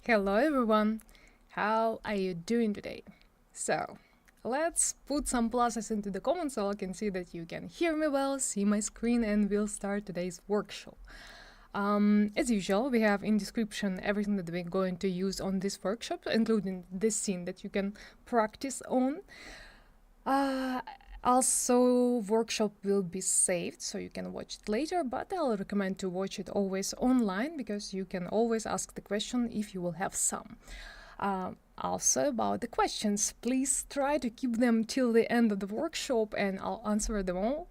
Hello everyone, how are you doing today? So, let's put some pluses into the comments so I can see that you can hear me well, see my screen, and we'll start today's workshop. As usual, we have in description everything that we're going to use on this workshop, including this scene that you can practice on. Also, workshop will be saved so you can watch it later, but I'll recommend to watch it always online because you can always ask the question if you will have some. Also about the questions, please try to keep them till the end of the workshop and I'll answer them all,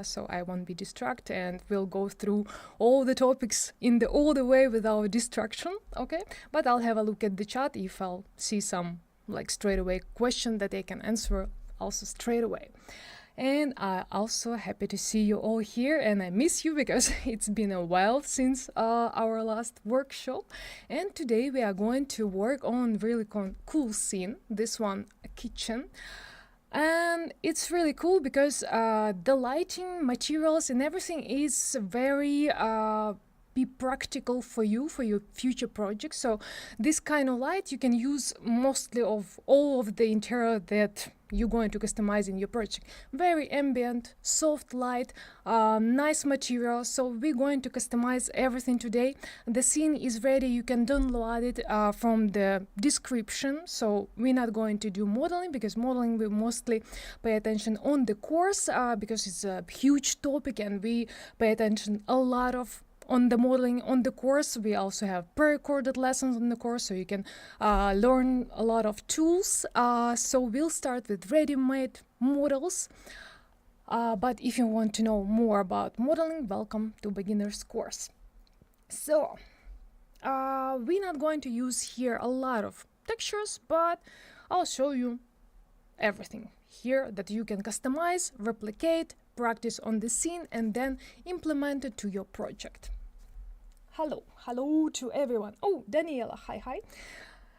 so I won't be distracted and we'll go through all the topics in all the way without distraction, okay? But I'll have a look at the chat if I'll see some like straight away question that I can answer also straight away. And I'm also happy to see you all here, and I miss you because it's been a while since our last workshop. And today we are going to work on really cool scene, this one, a kitchen. And it's really cool because the lighting, materials and everything is very be practical for you for your future projects. So this kind of light you can use mostly of all of the interior that you're going to customize in your project. Very ambient, soft light, nice material. So we're going to customize everything today. The scene is ready. You can download it from the description. So we're not going to do modeling because modeling we mostly pay attention on the course because it's a huge topic and we pay attention a lot of on the modeling on the course. We also have pre-recorded lessons on the course, so you can learn a lot of tools. So we'll start with ready-made models. But if you want to know more about modeling, welcome to beginner's course. So we're not going to use here a lot of textures, but I'll show you everything here that you can customize, replicate, practice on the scene, and then implement it to your project. Hello to everyone. Oh, Daniela, hi.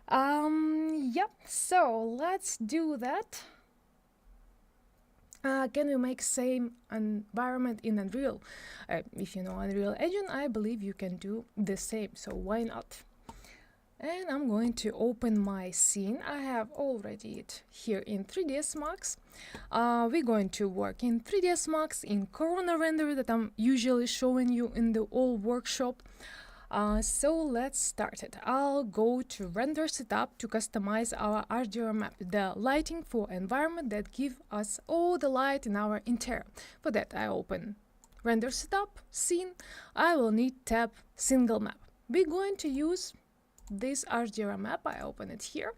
Yep, so let's do that. Can we make same environment in Unreal? If you know Unreal Engine, I believe you can do the same, so why not? And I'm going to open my scene. I have already it here in 3ds Max. We're going to work in 3ds Max in Corona render that I'm usually showing you in the all workshop. So let's start it. I'll go to render setup to customize our HDRI map, the lighting for environment that give us all the light in our interior. For that I open render setup, scene. I will need tab single map. We're going to use this HDRI map. I open it here.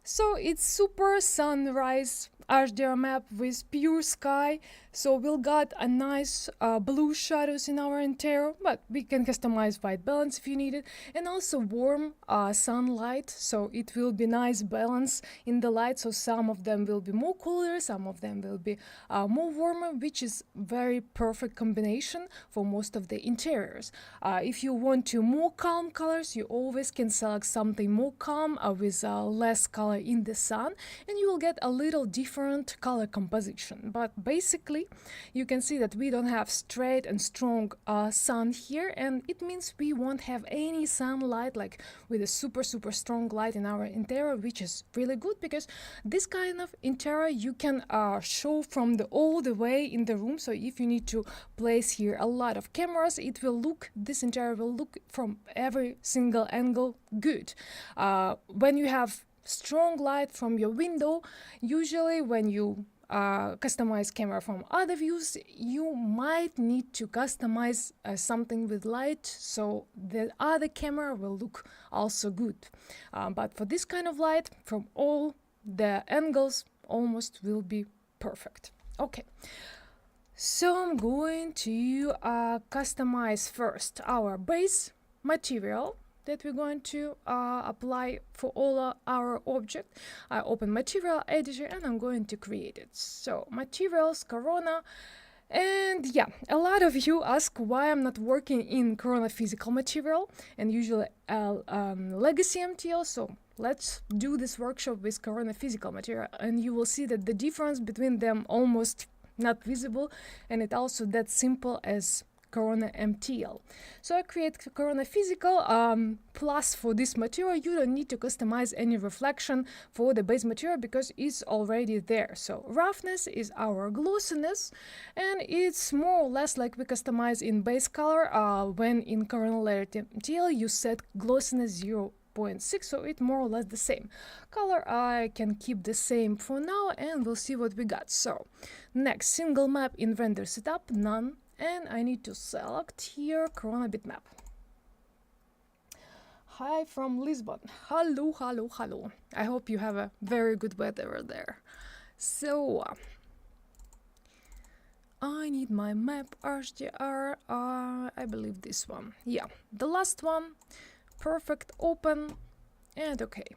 So it's super sunrise HDRI map with pure sky. So we'll got a nice blue shadows in our interior, but we can customize white balance if you need it, and also warm sunlight. So it will be nice balance in the light. So some of them will be more cooler, some of them will be more warmer, which is very perfect combination for most of the interiors. If you want to more calm colors, you always can select something more calm with less color in the sun, and you will get a little different color composition. But basically you can see that we don't have straight and strong sun here, and it means we won't have any sunlight like with a super strong light in our interior, which is really good because this kind of interior you can show from all the way in the room. So if you need to place here a lot of cameras, it will look, this interior will look from every single angle good. When you have strong light from your window, usually when you customize camera from other views, you might need to customize something with light so the other camera will look also good. But for this kind of light, from all the angles almost will be perfect. Okay, so I'm going to customize first our base material that we're going to apply for all our object. I open material editor and I'm going to create it. So materials, Corona, and yeah, a lot of you ask why I'm not working in Corona physical material and usually legacy MTL. So let's do this workshop with Corona physical material, and you will see that the difference between them almost not visible, and it also that simple as Corona MTL. So I create Corona Physical, plus for this material you don't need to customize any reflection for the base material because it's already there. So roughness is our glossiness, and it's more or less like we customize in base color. When in Corona Layer MTL you set glossiness 0.6, so it's more or less the same. Color I can keep the same for now, and we'll see what we got. So next, single map in render setup, none. And I need to select here Corona bitmap. Hi from Lisbon. Hello, hello, hello. I hope you have a very good weather there. So I need my map HDR. I believe this one. Yeah, the last one. Perfect. Open and okay.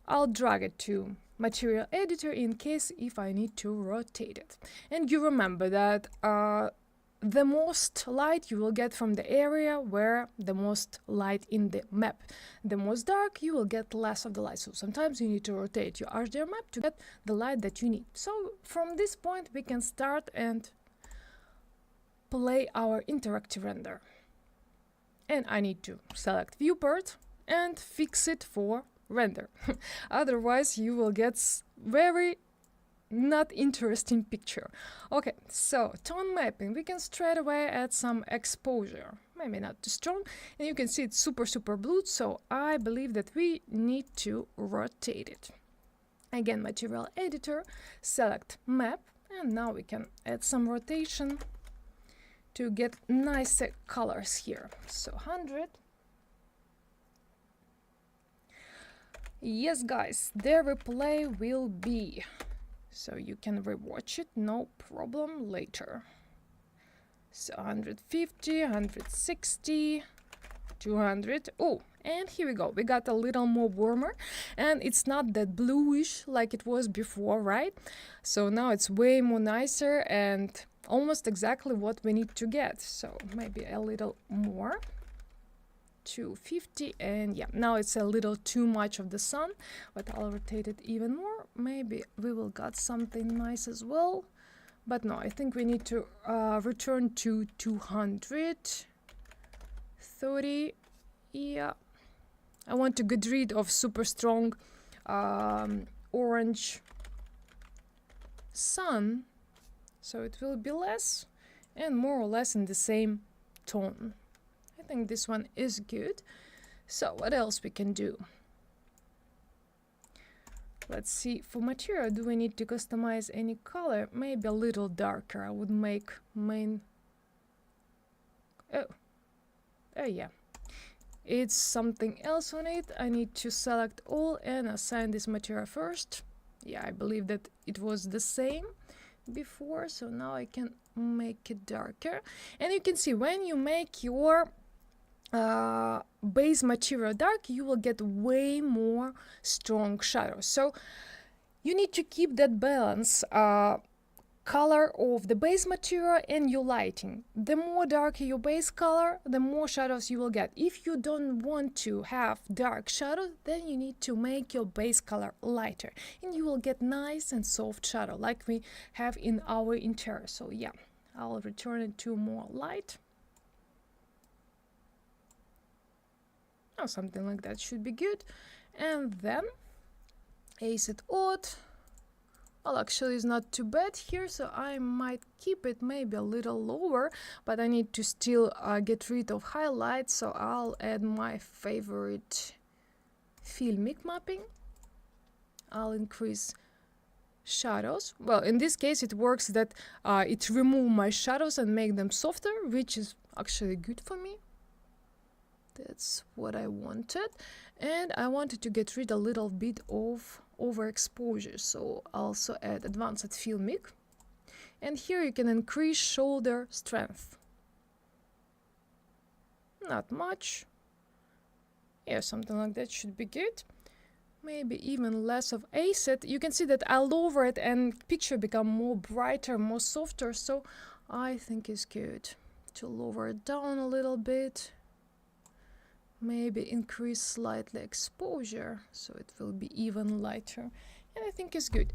I'll drag it to material editor in case if I need to rotate it. And you remember that the most light you will get from the area where the most light in the map. The most dark you will get less of the light. So sometimes you need to rotate your HDR map to get the light that you need. So from this point we can start and play our interactive render. And I need to select viewport and fix it for render. Otherwise you will get very not interesting picture. Okay, so tone mapping, we can straight away add some exposure, maybe not too strong, and you can see it's super blue, so I believe that we need to rotate it. Again, material editor, select map, and now we can add some rotation to get nicer colors here. So 100. Yes, guys, the replay will be, so you can rewatch it, no problem, later. So 150, 160, 200. Oh, and here we go. We got a little more warmer, and it's not that bluish like it was before, right? So now it's way more nicer and almost exactly what we need to get. So maybe a little more. 250, and yeah, now it's a little too much of the sun, but I'll rotate it even more. Maybe we will got something nice as well, but no, I think we need to return to 230. Yeah, I want to get rid of super strong orange sun, so it will be less and more or less in the same tone. I think this one is good. So what else we can do? Let's see, for material, do we need to customize any color? Maybe a little darker. I would make main... Oh yeah. It's something else on it. I need to select all and assign this material first. Yeah, I believe that it was the same before, so now I can make it darker. And you can see when you make your base material dark, you will get way more strong shadows. So you need to keep that balance, color of the base material and your lighting. The more darker your base color, the more shadows you will get. If you don't want to have dark shadows, then you need to make your base color lighter, and you will get nice and soft shadow like we have in our interior. So yeah, I'll return it to more light. Something like that should be good. And then Acid Odd, well, actually it's not too bad here, so I might keep it maybe a little lower, but I need to still get rid of highlights, so I'll add my favorite filmic mapping. I'll increase shadows. Well, in this case it works that it removes my shadows and make them softer, which is actually good for me. That's what I wanted, and I wanted to get rid a little bit of overexposure, so also add advanced filmic, and here you can increase shoulder strength. Not much. Yeah, something like that should be good. Maybe even less of acid. You can see that I lower it and picture become more brighter, more softer, so I think it's good to lower it down a little bit. Maybe increase slightly exposure, so it will be even lighter, and I think it's good.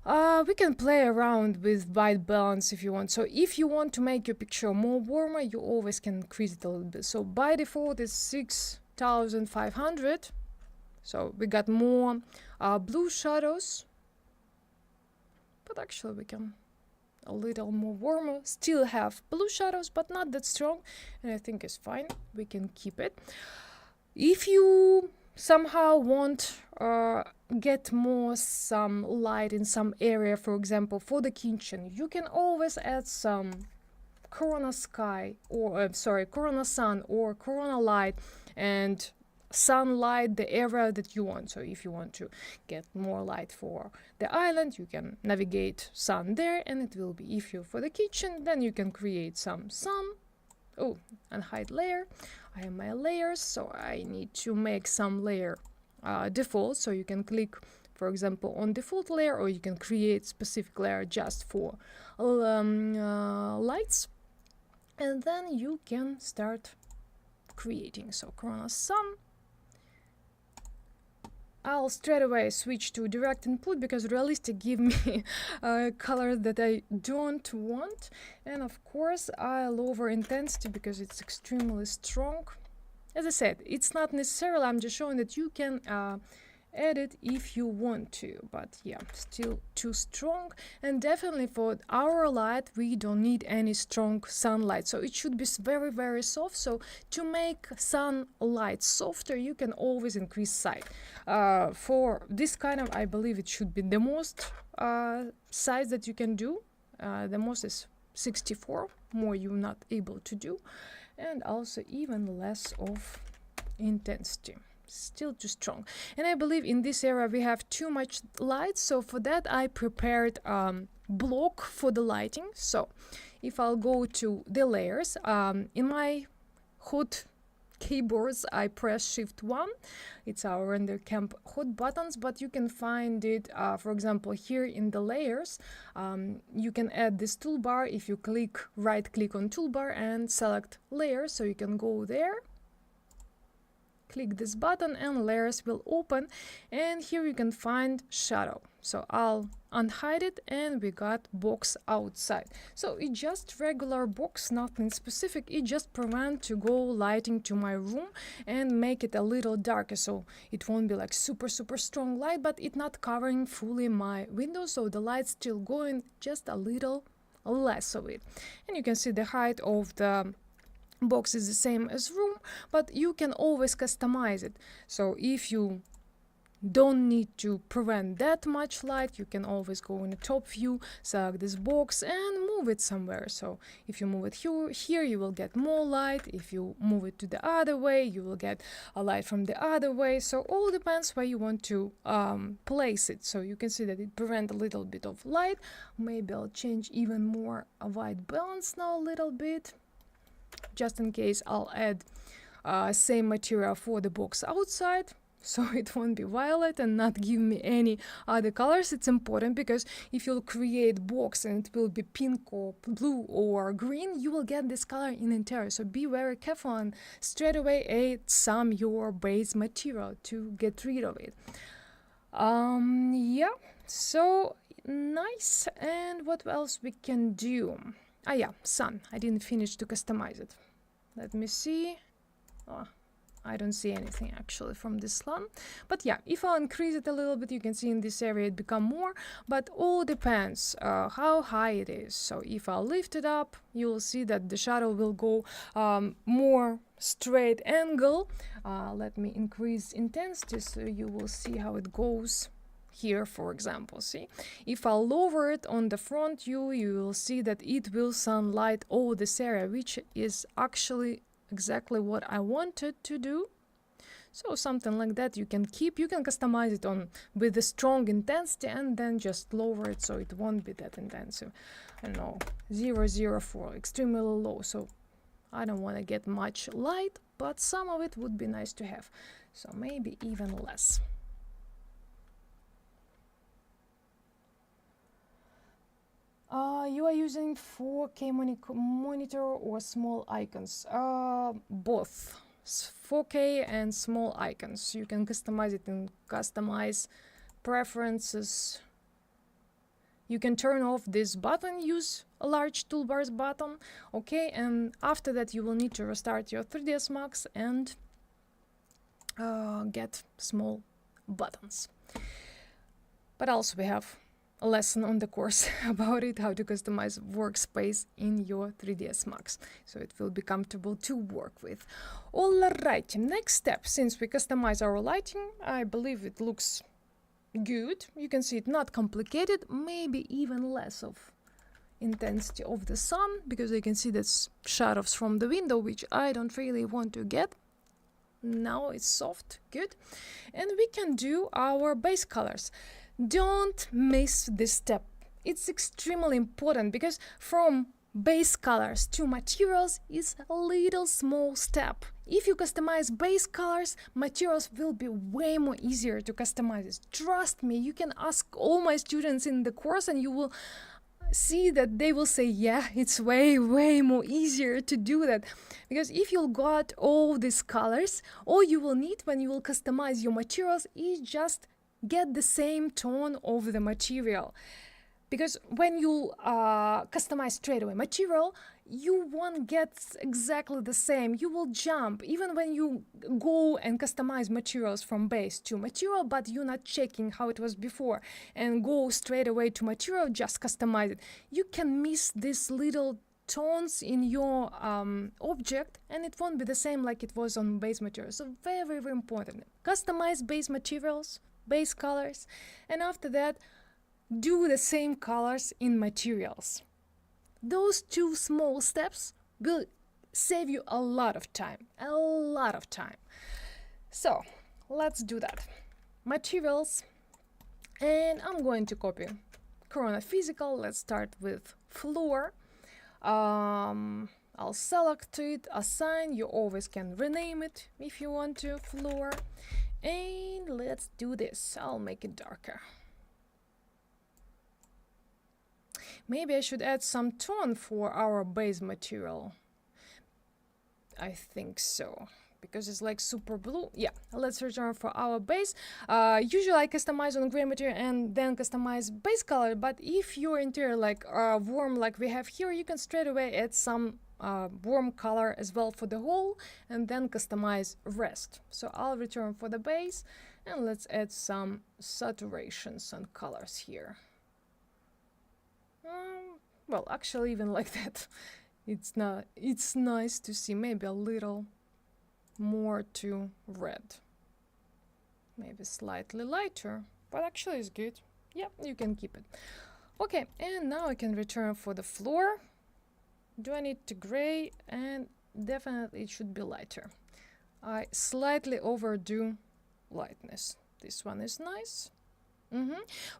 We can play around with white balance if you want. So if you want to make your picture more warmer, you always can increase it a little bit. So by default it's 6500. So we got more blue shadows, but actually we can a little more warmer, still have blue shadows, but not that strong, and I think it's fine. We can keep it. If you somehow want get more some light in some area, for example for the kitchen, you can always add some corona sky, or corona sun or corona light, and sunlight the area that you want. So if you want to get more light for the island, you can navigate sun there, and it will be. If you're for the kitchen, then you can create some sun. Oh, and hide layer. I have my layers, so I need to make some layer default. So you can click, for example, on default layer, or you can create specific layer just for lights, and then you can start creating. So corona sun. I'll straight away switch to direct input because realistic give me a color that I don't want, and of course I lower intensity because it's extremely strong. As I said, it's not necessarily, I'm just showing that you can add it if you want to, but yeah, still too strong. And definitely for our light we don't need any strong sunlight, so it should be very very soft. So to make sunlight softer, you can always increase size. For this kind of, I believe it should be the most size that you can do. The most is 64, more you're not able to do, and also even less of intensity, still too strong. And I believe in this area we have too much light, so for that I prepared block for the lighting. So if I'll go to the layers, in my HUD keyboards I press Shift 1. It's our render.camp HUD buttons, but you can find it for example here in the layers. You can add this toolbar if you right click on toolbar and select layers. So you can go there, click this button, and layers will open, and here you can find shadow. So I'll unhide it, and we got box outside. So it's just regular box, nothing specific. It just prevent to go lighting to my room and make it a little darker, so it won't be like super strong light, but it not covering fully my window, so the light still going, just a little less of it. And you can see the height of the box is the same as room, but you can always customize it. So if you don't need to prevent that much light, you can always go in the top view, select this box and move it somewhere. So if you move it here you will get more light. If you move it to the other way, you will get a light from the other way. So all depends where you want to place it. So you can see that it prevents a little bit of light. Maybe I'll change even more a white balance now a little bit, just in case. I'll add same material for the box outside, so it won't be violet and not give me any other colors. It's important because if you'll create box and it will be pink or blue or green, you will get this color in interior. So be very careful and straight away add some your base material to get rid of it. Yeah, so nice. And what else we can do? Yeah, sun. I didn't finish to customize it. Let me see. Oh, I don't see anything actually from this sun. But yeah, if I increase it a little bit, you can see in this area it become more, but all depends how high it is. So if I lift it up, you will see that the shadow will go more straight angle. Let me increase intensity so you will see how it goes. Here, for example, see, if I lower it on the front view, you will see that it will sunlight all this area, which is actually exactly what I wanted to do. So something like that you can keep. You can customize it on with a strong intensity and then just lower it so it won't be that intensive. I don't know, 004, extremely low. So I don't want to get much light, but some of it would be nice to have. So maybe even less. You are using 4K monitor or small icons? Both 4K and small icons. You can customize it in customize preferences. You can turn off this button, use a large toolbars button, okay, and after that you will need to restart your 3ds Max and get small buttons. But also we have a lesson on the course about it, how to customize workspace in your 3ds Max, so it will be comfortable to work with. Alright, next step, since we customize our lighting, I believe it looks good. You can see it not complicated, maybe even less of intensity of the sun, because you can see that's shadows from the window, which I don't really want to get. Now it's soft, good. And we can do our base colors. Don't miss this step. It's extremely important, because from base colors to materials is a little small step. If you customize base colors, materials will be way more easier to customize. Trust me, you can ask all my students in the course and you will see that they will say, yeah, it's way more easier to do that. Because if you got all these colors, all you will need when you will customize your materials is just get the same tone of the material. Because when you customize straight away material, you won't get exactly the same. You will jump even when you go and customize materials from base to material, but you're not checking how it was before and go straight away to material, just customize it. You can miss these little tones in your object, and it won't be the same like it was on base materials. So very important. Customize base materials, base colors, and after that do the same colors in materials. Those two small steps will save you a lot of time, So let's do that. Materials, and I'm going to copy Corona Physical. Let's start with floor. I'll select it, assign. You always can rename it if you want to, floor. And let's do this. I'll make it darker. Maybe I should add some tone for our base material. I think so, because it's like super blue. Yeah, let's return for our base. Usually I customize on gray material and then customize base color, but if your interior like warm like we have here, you can straight away add some warm color as well for the whole and then customize rest. So I'll return for the base and let's add some saturations and colors here. Well, actually, even like that, it's nice to see. Maybe a little more to red, maybe slightly lighter, but actually it's good. Yeah, you can keep it. Okay, and now I can return for the floor. Do I need to gray? And definitely it should be lighter. I slightly overdo lightness. This one is nice.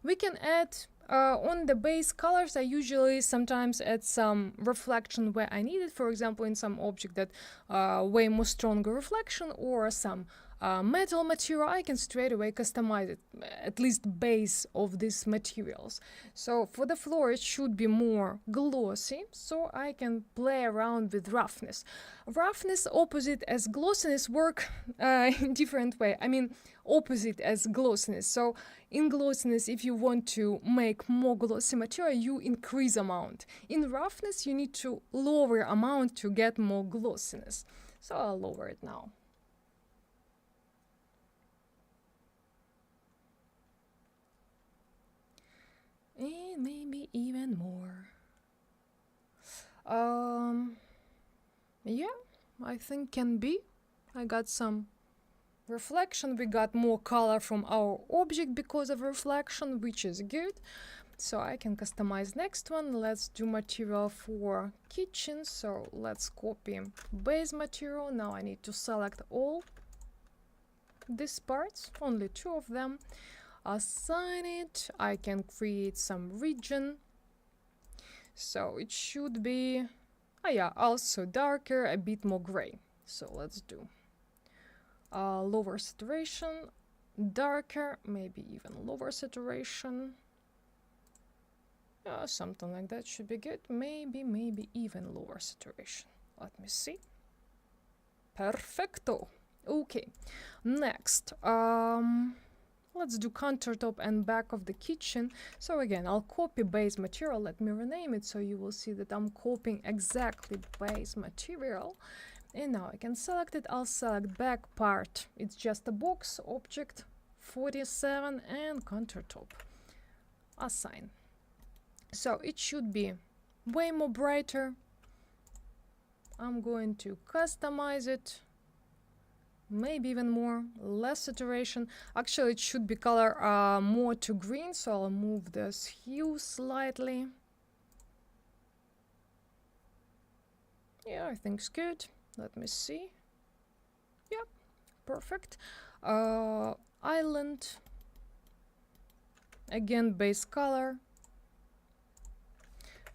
We can add on the base colors. I usually sometimes add some reflection where I need it. For example, in some object that way more stronger reflection or some metal material, I can straight away customize it, at least base of these materials. So for the floor it should be more glossy, so I can play around with roughness. Roughness opposite as glossiness work in different way. I mean opposite as glossiness. So in glossiness, if you want to make more glossy material, you increase amount. In roughness, you need to lower amount to get more glossiness. So I'll lower it now. And maybe even more. Yeah, I think can be. I got some reflection. We got more color from our object because of reflection, which is good. So I can customize next one. Let's do material for kitchen. So let's copy base material. Now I need to select all these parts, only 2 of them. Assign it. I can create some region. So it should be, yeah, also darker, a bit more gray. So let's do lower saturation, darker, maybe even lower saturation. Something like that should be good. Maybe even lower saturation. Let me see. Perfecto. Okay. Next, let's do countertop and back of the kitchen. So again, I'll copy base material. Let me rename it so you will see that I'm copying exactly base material. And now I can select it. I'll select back part. It's just a box, object 47 and countertop. Assign. So it should be way more brighter. I'm going to customize it. Maybe even more, less saturation. Actually, it should be color more to green, so I'll move this hue slightly. Yeah, I think it's good. Let me see. Yep, perfect. Island. Again, base color.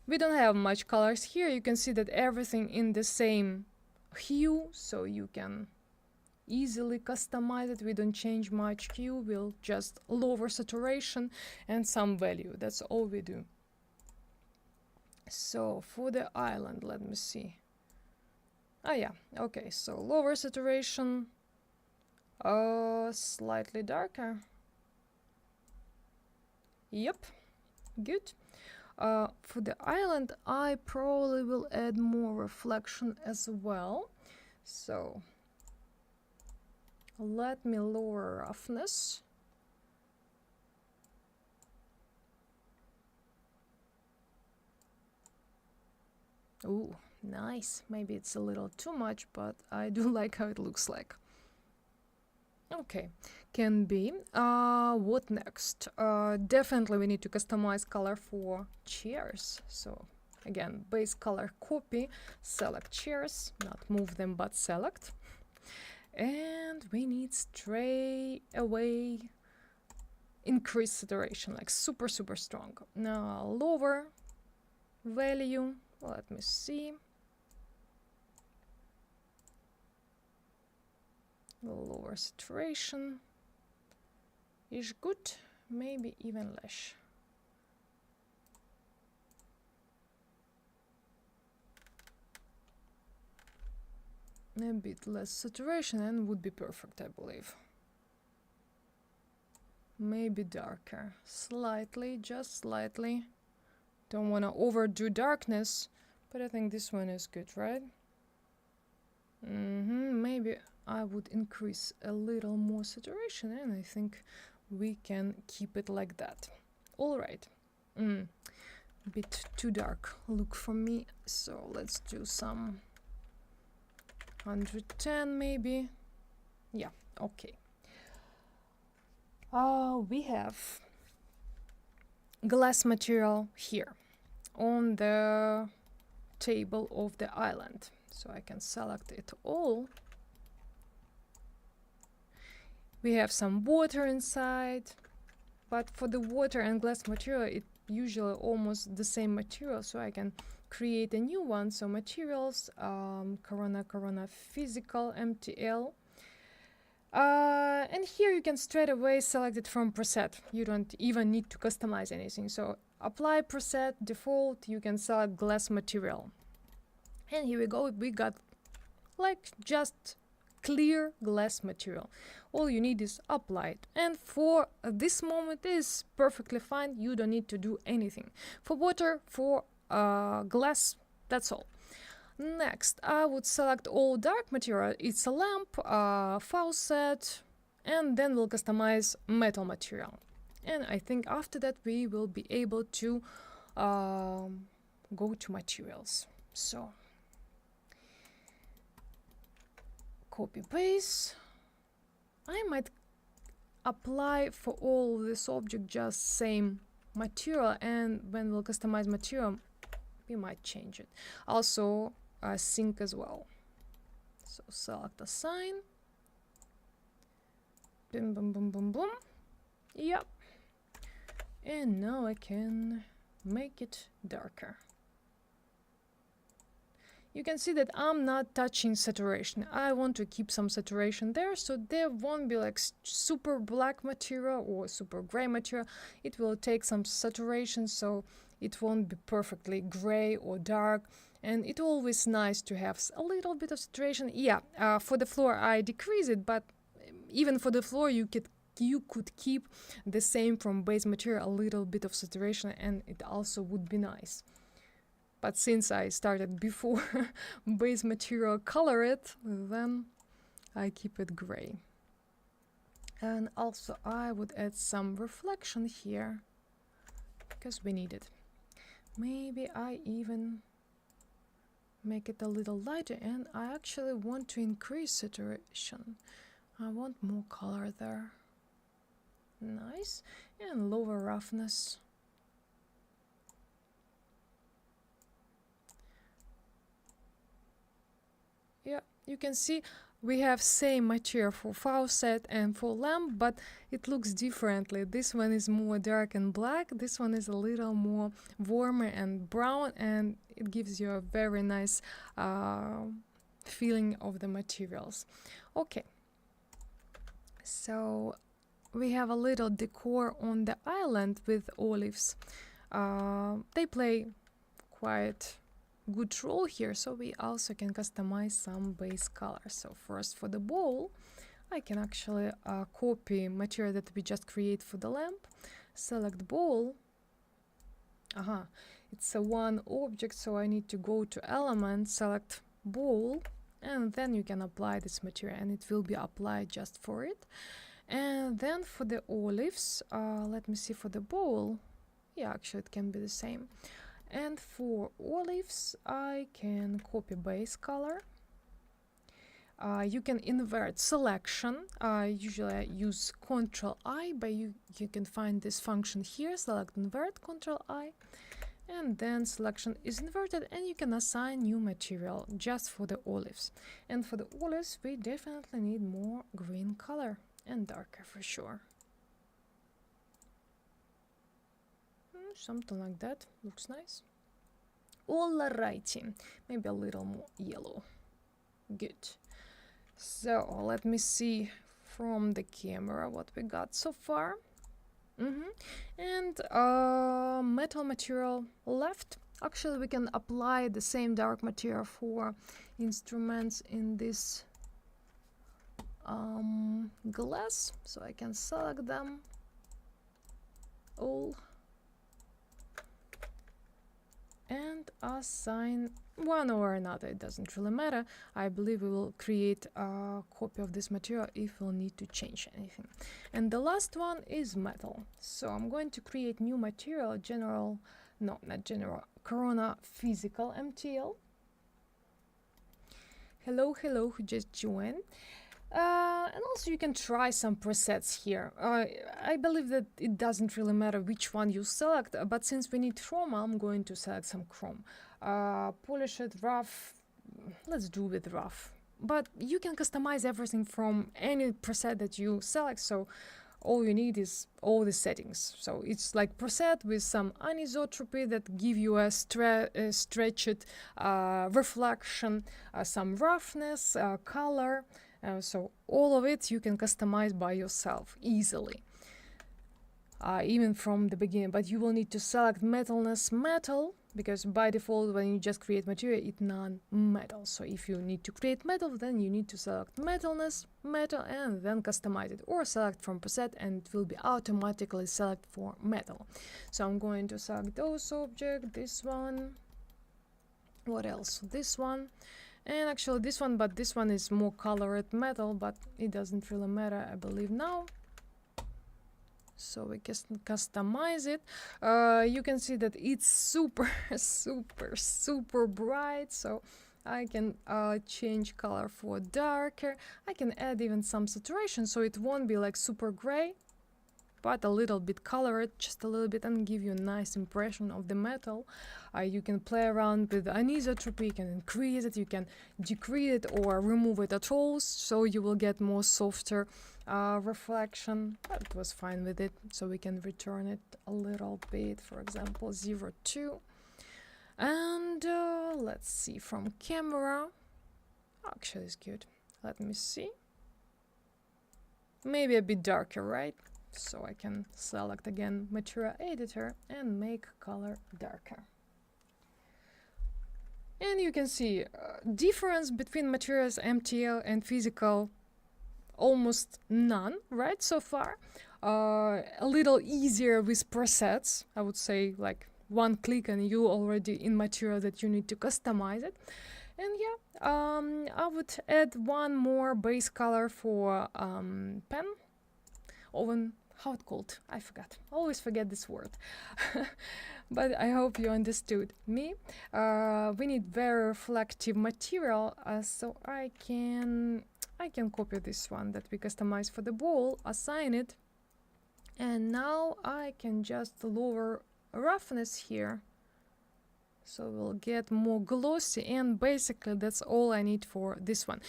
We don't have much colors here. You can see that everything in the same hue, so you can easily customize it. We don't change much hue, we'll just lower saturation and some value. That's all we do. So for the island, let me see. Ah yeah, okay, so lower saturation, slightly darker. Yep, good. For the island, I probably will add more reflection as well. So let me lower roughness. Ooh, nice. Maybe it's a little too much, but I do like how it looks like. Okay, can be. What next? Definitely we need to customize color for chairs. So again, base color copy, select chairs, not move them, but select. And we need straight away increase saturation, like super strong. Now lower value, let me see. Lower saturation is good, maybe even less. A bit less saturation and would be perfect, I believe. Maybe darker, slightly, just slightly. Don't want to overdo darkness, but I think this one is good, right? Maybe I would increase a little more saturation, and I think we can keep it like that. All right. Bit too dark look for me, so let's do some 110 maybe. Yeah, okay. We have glass material here on the table of the island, so I can select it all. We have some water inside, but for the water and glass material it usually almost the same material, so I can create a new one. So materials, Corona physical MTL, and here you can straight away select it from preset. You don't even need to customize anything. So apply preset, default, you can select glass material, and here we go. We got like just clear glass material. All you need is apply it, and for this moment is perfectly fine. You don't need to do anything. For water, for glass, that's all. Next, I would select all dark material. It's a lamp, faucet, and then we'll customize metal material. And I think after that we will be able to go to materials. So copy paste. I might apply for all this object just same material, and when we'll customize material we might change it. Also sync as well. So select assign. Boom, boom, boom, boom, boom. Yep. And now I can make it darker. You can see that I'm not touching saturation. I want to keep some saturation there, so there won't be like super black material or super gray material. It will take some saturation, so it won't be perfectly gray or dark. And it's always nice to have a little bit of saturation. Yeah, for the floor I decrease it, but even for the floor you you could keep the same from base material, a little bit of saturation, and it also would be nice. But since I started before base material color it, then I keep it gray. And also I would add some reflection here because we need it. Maybe I even make it a little lighter, and I actually want to increase saturation. I want more color there. Nice. And lower roughness. Yeah, you can see we have same material for faucet and for lamp, but it looks differently. This one is more dark and black, this one is a little more warmer and brown, and it gives you a very nice feeling of the materials. Okay, so we have a little decor on the island with olives. They play quite good role here, so we also can customize some base colors. So first, for the bowl, I can actually copy material that we just create for the lamp, select bowl. It's a one object, so I need to go to element, select bowl, and then you can apply this material, and it will be applied just for it. And then for the olives, let me see, for the bowl, yeah, actually it can be the same. And for olives, I can copy base color. You can invert selection. Usually I use Ctrl-I, but you can find this function here. Select invert, Ctrl-I, and then selection is inverted, and you can assign new material just for the olives. And for the olives, we definitely need more green color, and darker for sure. Something like that looks nice. Alrighty, maybe a little more yellow. Good. So let me see from the camera what we got so far. And metal material left. Actually, we can apply the same dark material for instruments in this glass. So I can select them all and assign one or another. It doesn't really matter. I believe we will create a copy of this material if we'll need to change anything. And the last one is metal. So I'm going to create new material, Corona Physical MTL. Hello, who just joined. And also you can try some presets here. I believe that it doesn't really matter which one you select, but since we need chrome, I'm going to select some chrome. Polish it, rough, let's do with rough. But you can customize everything from any preset that you select, so all you need is all the settings. So it's like preset with some anisotropy that give you a stretched reflection, some roughness, color. So all of it you can customize by yourself easily, even from the beginning. But you will need to select metalness metal, because by default when you just create material, it's non-metal. So if you need to create metal, then you need to select metalness metal and then customize it, or select from preset and it will be automatically select for metal. So I'm going to select those objects, this one, what else, this one. And actually this one, but this one is more colored metal, but it doesn't really matter, I believe now. So we can customize it. You can see that it's super bright, so I can change color for darker. I can add even some saturation, so it won't be like super gray, but a little bit colored, just a little bit, and give you a nice impression of the metal. You can play around with anisotropy, you can increase it, you can decrease it or remove it at all, so you will get more softer reflection. But it was fine with it, so we can return it a little bit, for example 0.2. And let's see from camera. Actually it's good. Let me see. Maybe a bit darker, right? So I can select again material editor and make color darker. And you can see difference between materials MTL and physical almost none, right, so far. A little easier with presets, I would say, like one click and you already in material that you need to customize it. And yeah, I would add one more base color for pen, oven, how it called, I forgot, always forget this word. But I hope you understood me. We need very reflective material, so I can copy this one that we customized for the bowl, assign it, and now I can just lower roughness here, so we'll get more glossy, and basically that's all I need for this one.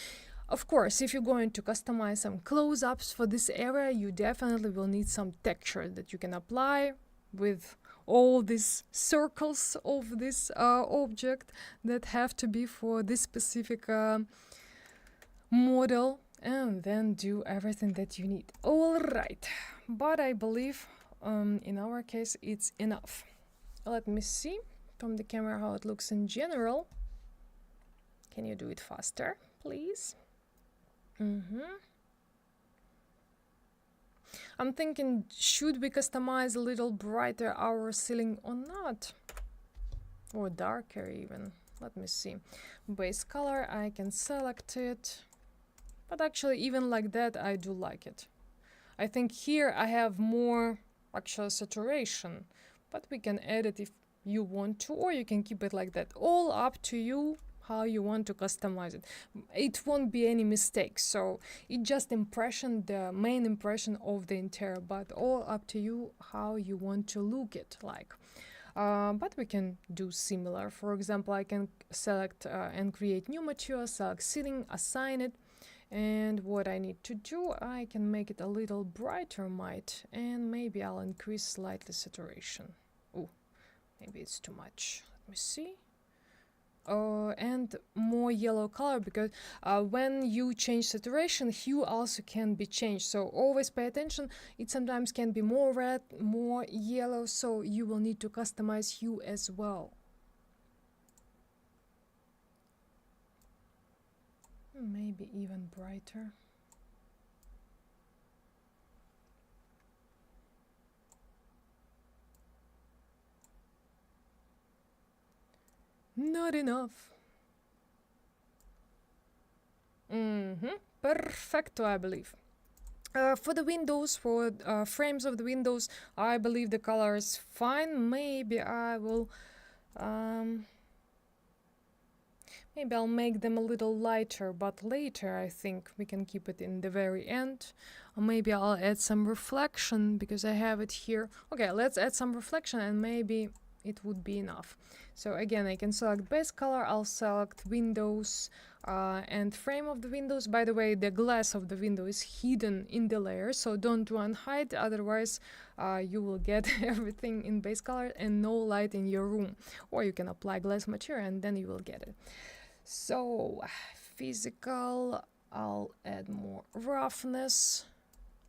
Of course, if you're going to customize some close-ups for this area, you definitely will need some texture that you can apply with all these circles of this object that have to be for this specific model, and then do everything that you need. All right, but I believe in our case it's enough. Let me see from the camera how it looks in general. Can you do it faster, please? I'm thinking, should we customize a little brighter our ceiling or not? Or darker even. Let me see. Base color, I can select it. But actually, even like that, I do like it. I think here I have more actual saturation. But we can add it if you want to, or you can keep it like that. All up to you how you want to customize it. It won't be any mistakes, so it's just impression, the main impression of the interior, but all up to you how you want to look it like. But we can do similar. For example, I can select and create new material, select ceiling, assign it, and what I need to do, I can make it a little brighter might, and maybe I'll increase slightly saturation. Oh, maybe it's too much. Let me see. And more yellow color, because when you change saturation, hue also can be changed, so always pay attention. It sometimes can be more red, more yellow, so you will need to customize hue as well. Maybe even brighter. Not enough. Perfecto, I believe. For the windows, for frames of the windows, I believe the color is fine. Maybe I will maybe I'll make them a little lighter, but later I think we can keep it in the very end. Or maybe I'll add some reflection because I have it here. Okay, let's add some reflection and maybe it would be enough. So again, I can select base color, I'll select windows and frame of the windows. By the way, the glass of the window is hidden in the layer, so don't do unhide, otherwise you will get everything in base color and no light in your room. Or you can apply glass material and then you will get it. So physical, I'll add more roughness.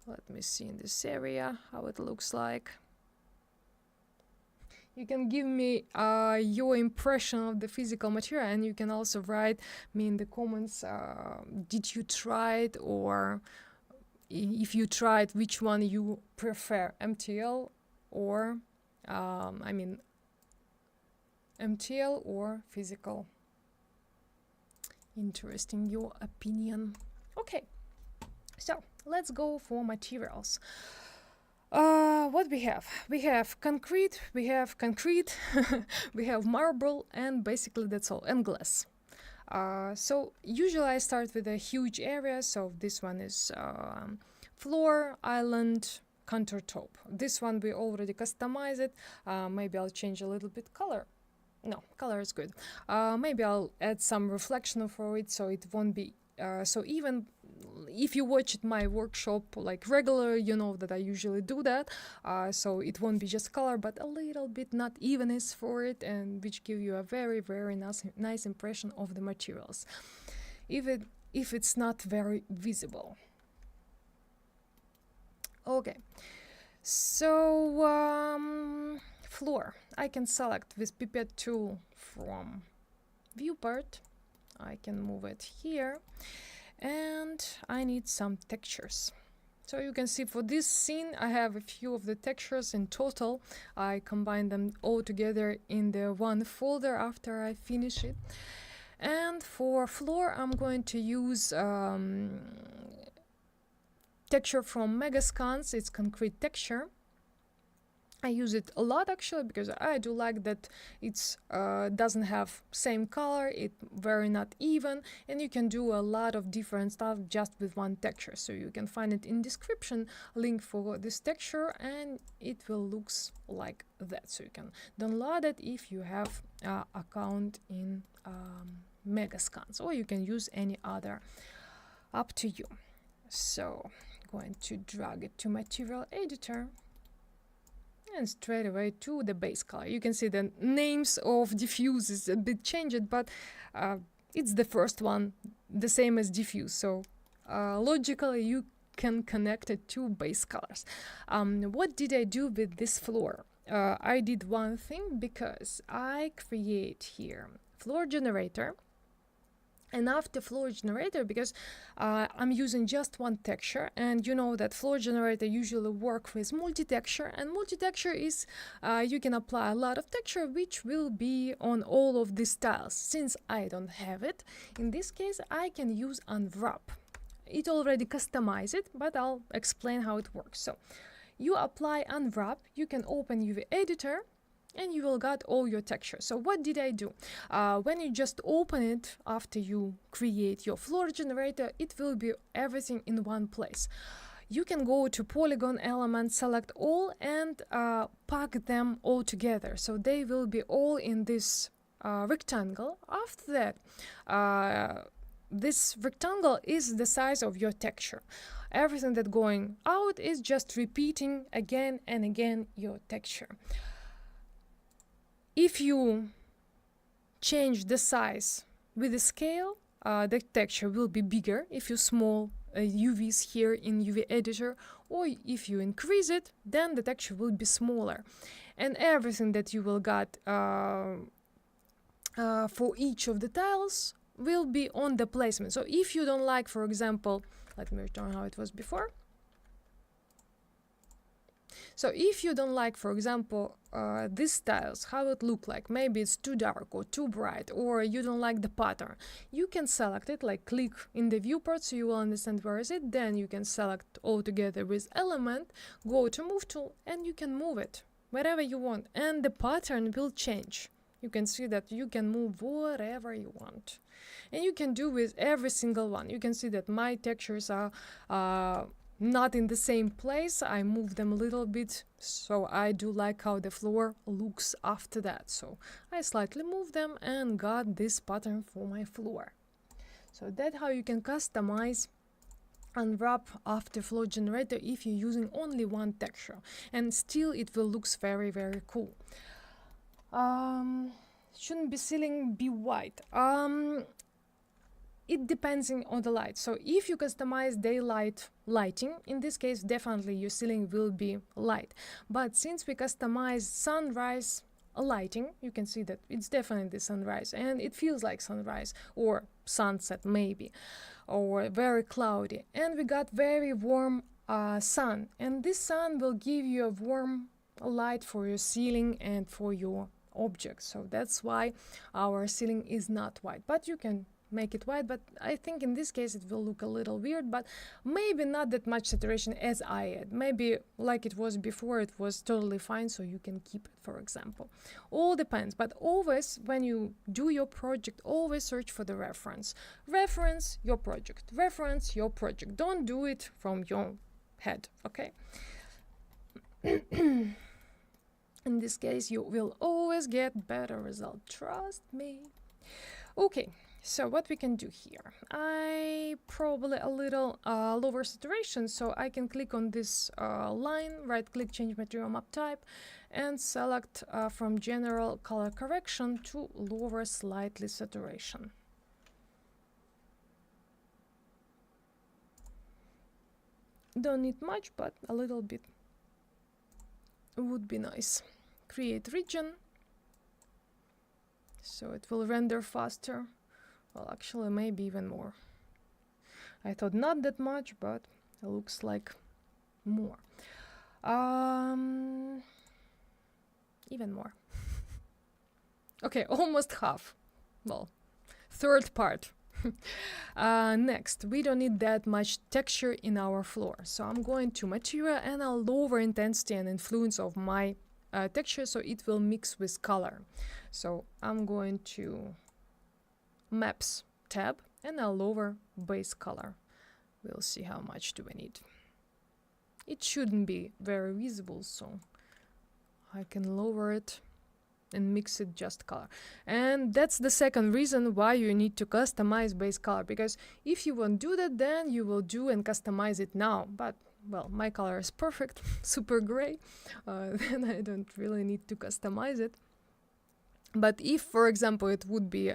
Let me see in this area how it looks like. You can give me your impression of the physical material, and you can also write me in the comments, did you try it, or if you tried, which one you prefer, MTL or MTL or physical. Interesting, your opinion. Okay, so let's go for materials. What we have? We have concrete, we have marble, and basically that's all, and glass. So usually I start with a huge area, so this one is floor, island, countertop. This one we already customized it. Maybe I'll change a little bit color. No, color is good. Maybe I'll add some reflection for it, so it won't be so even if you watched my workshop like regular, you know that I usually do that, so it won't be just color but a little bit not evenness for it, and which give you a very nice impression of the materials, even if it's not very visible. Okay, so floor, I can select with pipette tool from viewport. I can move it here, And I need some textures. So you can see for this scene I have a few of the textures in total. I combine them all together in the one folder after I finish it. And for floor I'm going to use texture from Megascans. It's concrete texture. I use it a lot actually because I do like that it's doesn't have same color, it very not even, and you can do a lot of different stuff just with one texture. So you can find it in description, link for this texture, and it will looks like that. So you can download it if you have account in Megascans, or you can use any other, up to you. So going to drag it to material editor and straight away to the base color. You can see the names of diffuse is a bit changed, but it's the first one, the same as diffuse. So logically you can connect it to base colors. What did I do with this floor? I did one thing, because I create here floor generator. And after floor generator, because I'm using just one texture, and you know that floor generator usually work with multi-texture, and multi-texture is you can apply a lot of texture which will be on all of these tiles. Since I don't have it, in this case I can use unwrap. It already customized it, but I'll explain how it works. So you apply unwrap, you can open UV editor, and you will get all your textures. So what did I do? When you just open it after you create your floor generator, it will be everything in one place. You can go to polygon element, select all, and pack them all together. So they will be all in this rectangle. After that, this rectangle is the size of your texture. Everything that going out is just repeating again and again your texture. If you change the size with the scale, the texture will be bigger if you small UVs here in UV editor, or if you increase it, then the texture will be smaller. And everything that you will get for each of the tiles will be on the placement. So if you don't like, for example, let me return how it was before. So if you don't like, for example, these styles, how it look like, maybe it's too dark or too bright, or you don't like the pattern, you can select it, like click in the viewport so you will understand where is it. Then you can select all together with element, go to move tool, and you can move it wherever you want, and the pattern will change. You can see that you can move whatever you want, and you can do with every single one. You can see that my textures are not in the same place. I move them a little bit, so I do like how the floor looks after that. So I slightly move them and got this pattern for my floor. So that's how you can customize unwrap after floor generator if you're using only one texture, and still it will looks very, very cool. Shouldn't be ceiling be white? It depends on the light. So if you customize daylight lighting, in this case definitely your ceiling will be light. But since we customize sunrise lighting, you can see that it's definitely sunrise, and it feels like sunrise or sunset maybe, or very cloudy, and we got very warm sun, and this sun will give you a warm light for your ceiling and for your objects. So that's why our ceiling is not white, but you can make it white. But I think in this case it will look a little weird, but maybe not that much saturation as I had. Maybe like it was before, it was totally fine, so you can keep it, for example. All depends, but always when you do your project, always search for the reference. Reference your project, reference your project. Don't do it from your head, okay? In this case you will always get better result, trust me. Okay, so what we can do here, I probably a little lower saturation, so I can click on this line, right click, change material map type, and select from general color correction to lower slightly saturation. Don't need much, but a little bit would be nice. Create region, so it will render faster. Well, actually maybe even more. I thought not that much, but it looks like more. Even more. Okay, almost half. Well, third part. Next, we don't need that much texture in our floor. So I'm going to material and I'll lower intensity and influence of my texture so it will mix with color. So I'm going to Maps tab and I'll lower base color. We'll see how much do we need. It shouldn't be very visible, so I can lower it and mix it just color. And that's the second reason why you need to customize base color, because if you won't do that, then you will do and customize it now. But well, my color is perfect, super gray, then I don't really need to customize it. But if, for example, it would be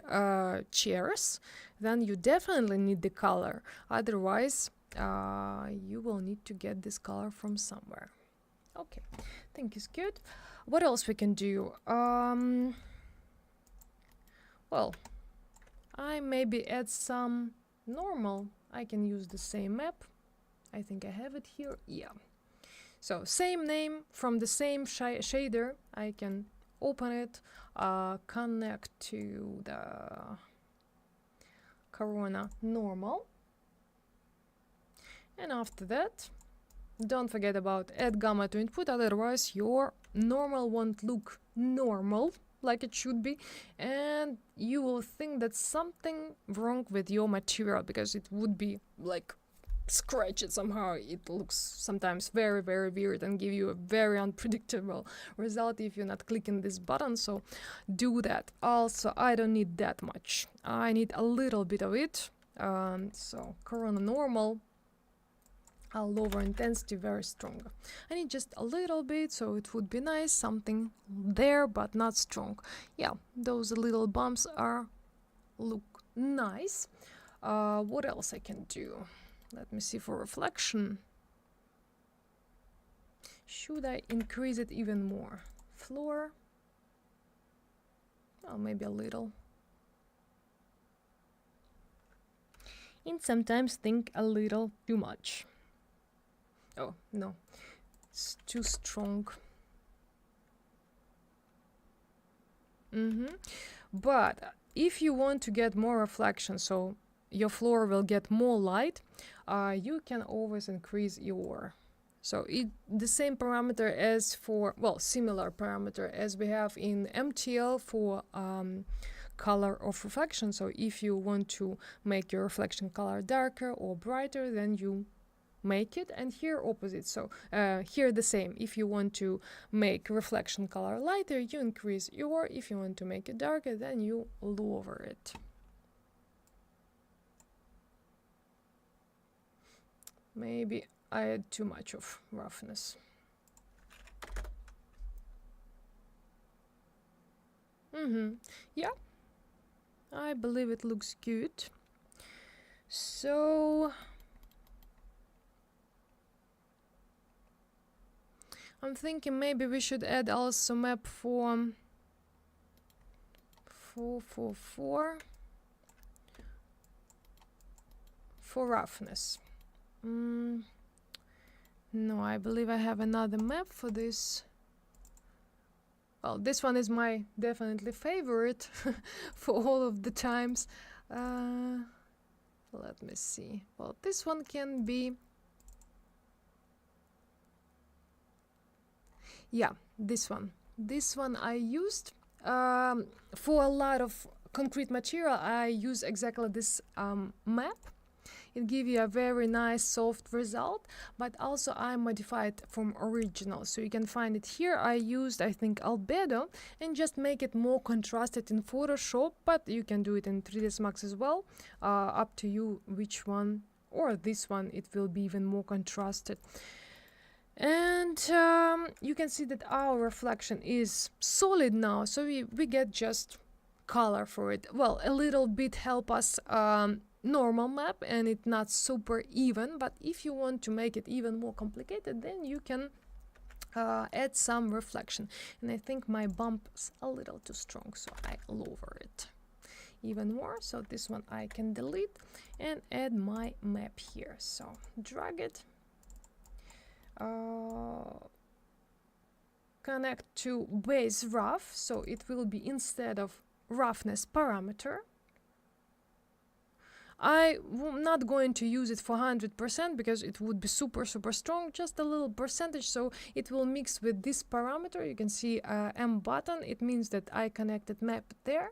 chairs, then you definitely need the color. Otherwise, you will need to get this color from somewhere. Okay, I think it's good. What else we can do? Well, I maybe add some normal. I can use the same map. I think I have it here. Yeah. So same name from the same shader. I can open it, connect to the Corona normal. And after that, don't forget about add gamma to input, otherwise your normal won't look normal like it should be, and you will think that something wrong with your material, because it would be like scratched somehow. It looks sometimes very, very weird and give you a very unpredictable result if you're not clicking this button. So do that. Also, I don't need that much. I need a little bit of it. So Corona normal. I'll lower intensity very strong. I need just a little bit, so it would be nice, something there, but not strong. Yeah, those little bumps look nice. What else I can do? Let me see for reflection. Should I increase it even more? Floor? Oh, maybe a little. And sometimes think a little too much. Oh, no, it's too strong. But if you want to get more reflection, so your floor will get more light, you can always increase your. So the same parameter as for, well, similar parameter as we have in MTL for color of reflection. So if you want to make your reflection color darker or brighter, then you make it, and here opposite. So here the same. If you want to make reflection color lighter, you increase your. If you want to make it darker, then you lower it. Maybe I had too much of roughness. Yeah, I believe it looks good. So I'm thinking maybe we should add also map for 444 for roughness. No, I believe I have another map for this. Well, this one is my definitely favorite for all of the times. Let me see. Well, this one can be. Yeah, this one. This one I used for a lot of concrete material. I use exactly this map. It gives you a very nice soft result, but also I modified from original. So you can find it here. I used, I think, albedo and just make it more contrasted in Photoshop, but you can do it in 3ds Max as well. Up to you which one, or this one, it will be even more contrasted. And you can see that our reflection is solid now, so we get just color for it. Well, a little bit help us normal map, and it's not super even, but if you want to make it even more complicated, then you can add some reflection. And I think my bump is a little too strong, so I lower it. even more. So this one I can delete and add my map here. So drag it, connect to base rough, so it will be instead of roughness parameter. I'm not going to use it for 100% because it would be super strong, just a little percentage, so it will mix with this parameter. You can see M button, it means that I connected map there.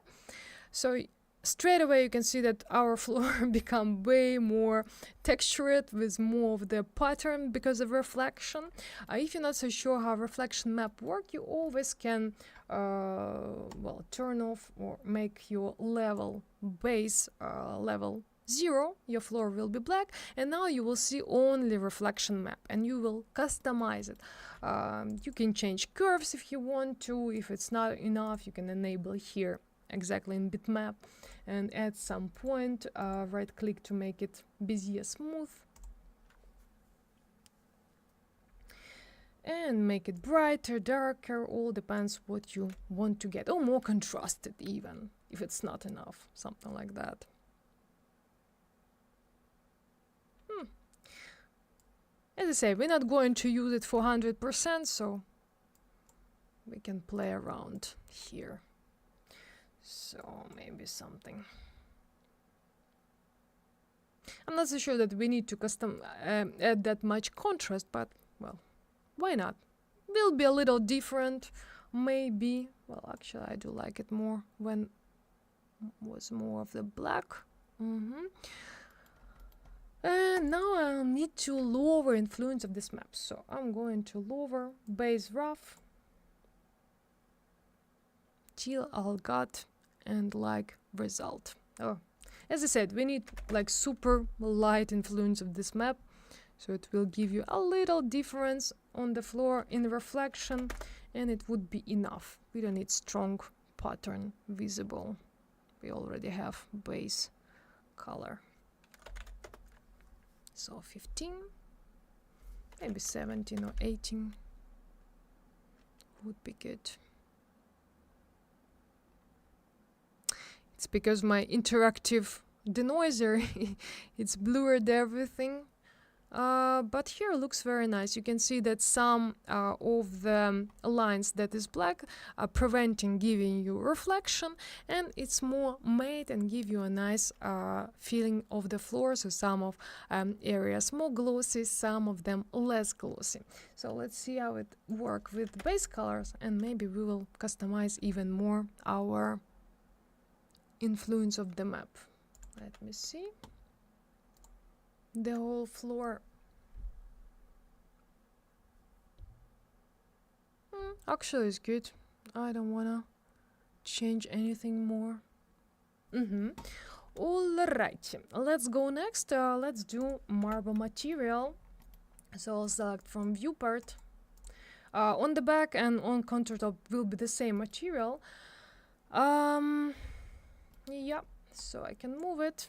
So straight away you can see that our floor become way more textured with more of the pattern because of reflection. If you're not so sure how reflection map work, you always can well, turn off or make your level base level 0, your floor will be black, and now you will see only reflection map, and you will customize it. You can change curves if you want to. If it's not enough, you can enable here exactly in bitmap and add some point, right click to make it Bezier smooth, and make it brighter, darker, all depends what you want to get, or more contrasted even if it's not enough, something like that. As I say, we're not going to use it for 100%, so we can play around here. So maybe something. I'm not so sure that we need to custom add that much contrast, but well, why not? Will be a little different, maybe. Well, actually, I do like it more when was more of the black. And now I'll need to lower influence of this map. So I'm going to lower base rough till I'll got and like result. Oh, as I said, we need like super light influence of this map, so it will give you a little difference on the floor in reflection, and it would be enough. We don't need strong pattern visible. We already have base color. So 15, maybe 17 or 18 would be good. It's because my interactive denoiser, it's blurred everything. But here looks very nice. You can see that some of the lines that is black are preventing giving you reflection, and it's more matte and give you a nice feeling of the floor. So some of areas more glossy, some of them less glossy. So let's see how it works with base colors, and maybe we will customize even more our influence of the map. Let me see. The whole floor. Actually is good. I don't wanna change anything more. Alright, let's go next. Let's do marble material. So I'll select from viewport. On the back and on countertop will be the same material. Yeah, so I can move it.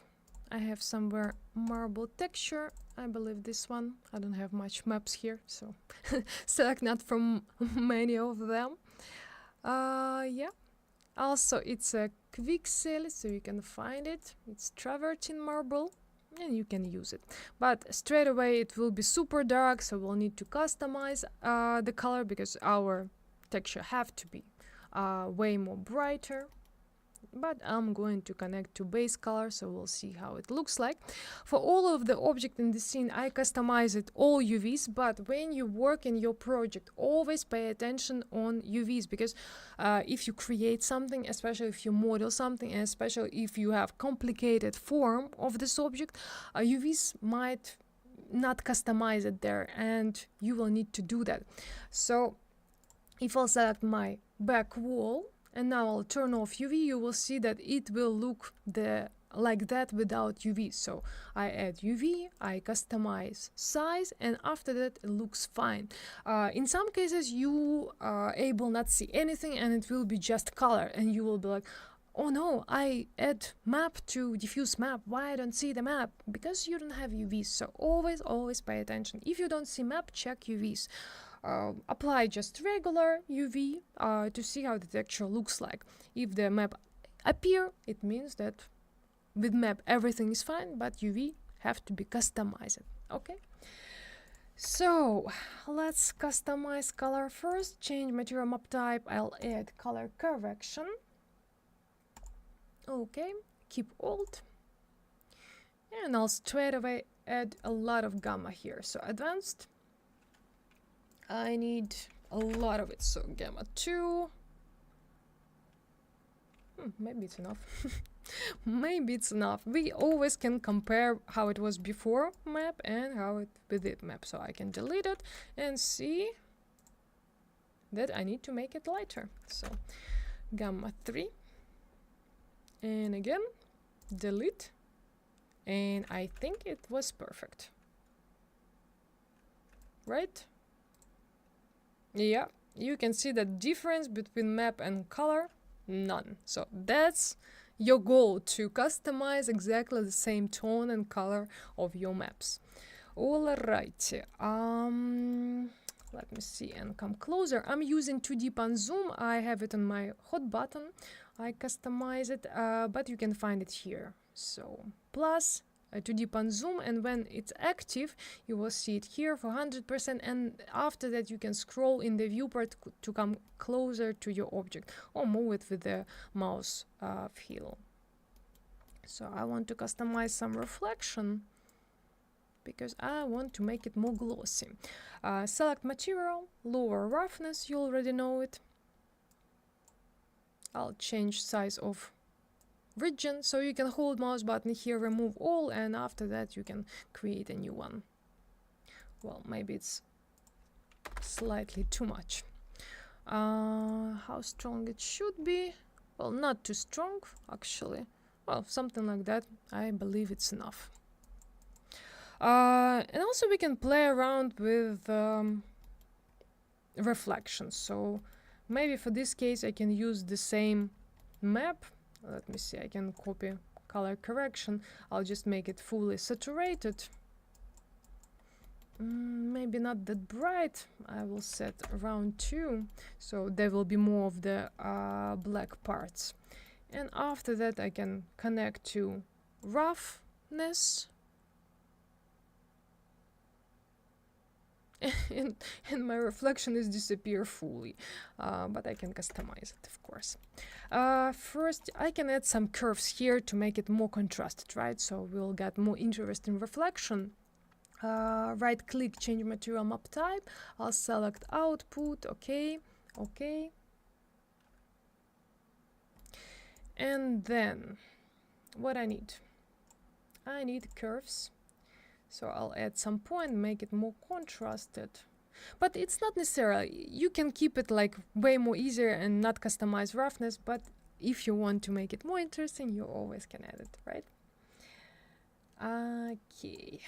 I have somewhere marble texture. I believe this one. I don't have much maps here, so select not from many of them. Yeah. Also, it's a quick sale, so you can find it. It's travertine marble, and you can use it. But straight away, it will be super dark, so we'll need to customize the color because our texture have to be way more brighter. But I'm going to connect to base color, so we'll see how it looks like. For all of the object in the scene, I customize it all UVs, but when you work in your project, always pay attention on UVs, because if you create something, especially if you model something, and especially if you have complicated form of this object, UVs might not customize it there, and you will need to do that. So if I'll select my back wall, and now I'll turn off UV, you will see that it will look like that without UV. So I add UV, I customize size, and after that it looks fine. In some cases you are able not see anything, and it will be just color, and you will be like, oh no, I add map to diffuse map, why I don't see the map? Because you don't have UVs. So always pay attention. If you don't see map, check UVs. Apply just regular UV to see how the texture looks like. If the map appear, it means that with map everything is fine, but UV have to be customized. Okay, so let's customize color first. Change material map type. I'll add color correction. Okay, keep alt, and I'll straight away add a lot of gamma here. So advanced, I need a lot of it, so gamma 2. Maybe it's enough. Maybe it's enough. We always can compare how it was before map and how it with it map. So I can delete it and see that I need to make it lighter. So gamma 3. And again, delete. And I think it was perfect. Right? Yeah, you can see the difference between map and color. None. So that's your goal, to customize exactly the same tone and color of your maps. Alrighty. Let me see and come closer. I'm using 2D pan zoom. I have it on my hot button. I customize it, but you can find it here. So plus 2D pan zoom, and when it's active you will see it here for 100%, and after that you can scroll in the viewport to come closer to your object or move it with the mouse wheel. So I want to customize some reflection because I want to make it more glossy. Select material, lower roughness, you already know it. I'll change size of region, so you can hold mouse button here, remove all, and after that you can create a new one. Well, maybe it's slightly too much. How strong it should be? Well, not too strong actually. Well, something like that. I believe it's enough. And also we can play around with reflections. So maybe for this case I can use the same map. Let me see, I can copy color correction. I'll just make it fully saturated. Maybe not that bright. I will set around 2, so there will be more of the black parts. And after that I can connect to roughness. and my reflection is disappear fully, but I can customize it, of course. First I can add some curves here to make it more contrasted, right? So we'll get more interesting reflection. Right click, change material map type. I'll select output. Okay. And then what I need curves. So I'll add some point, make it more contrasted. But it's not necessarily, you can keep it like way more easier and not customize roughness, but if you want to make it more interesting, you always can add it, right? Okay.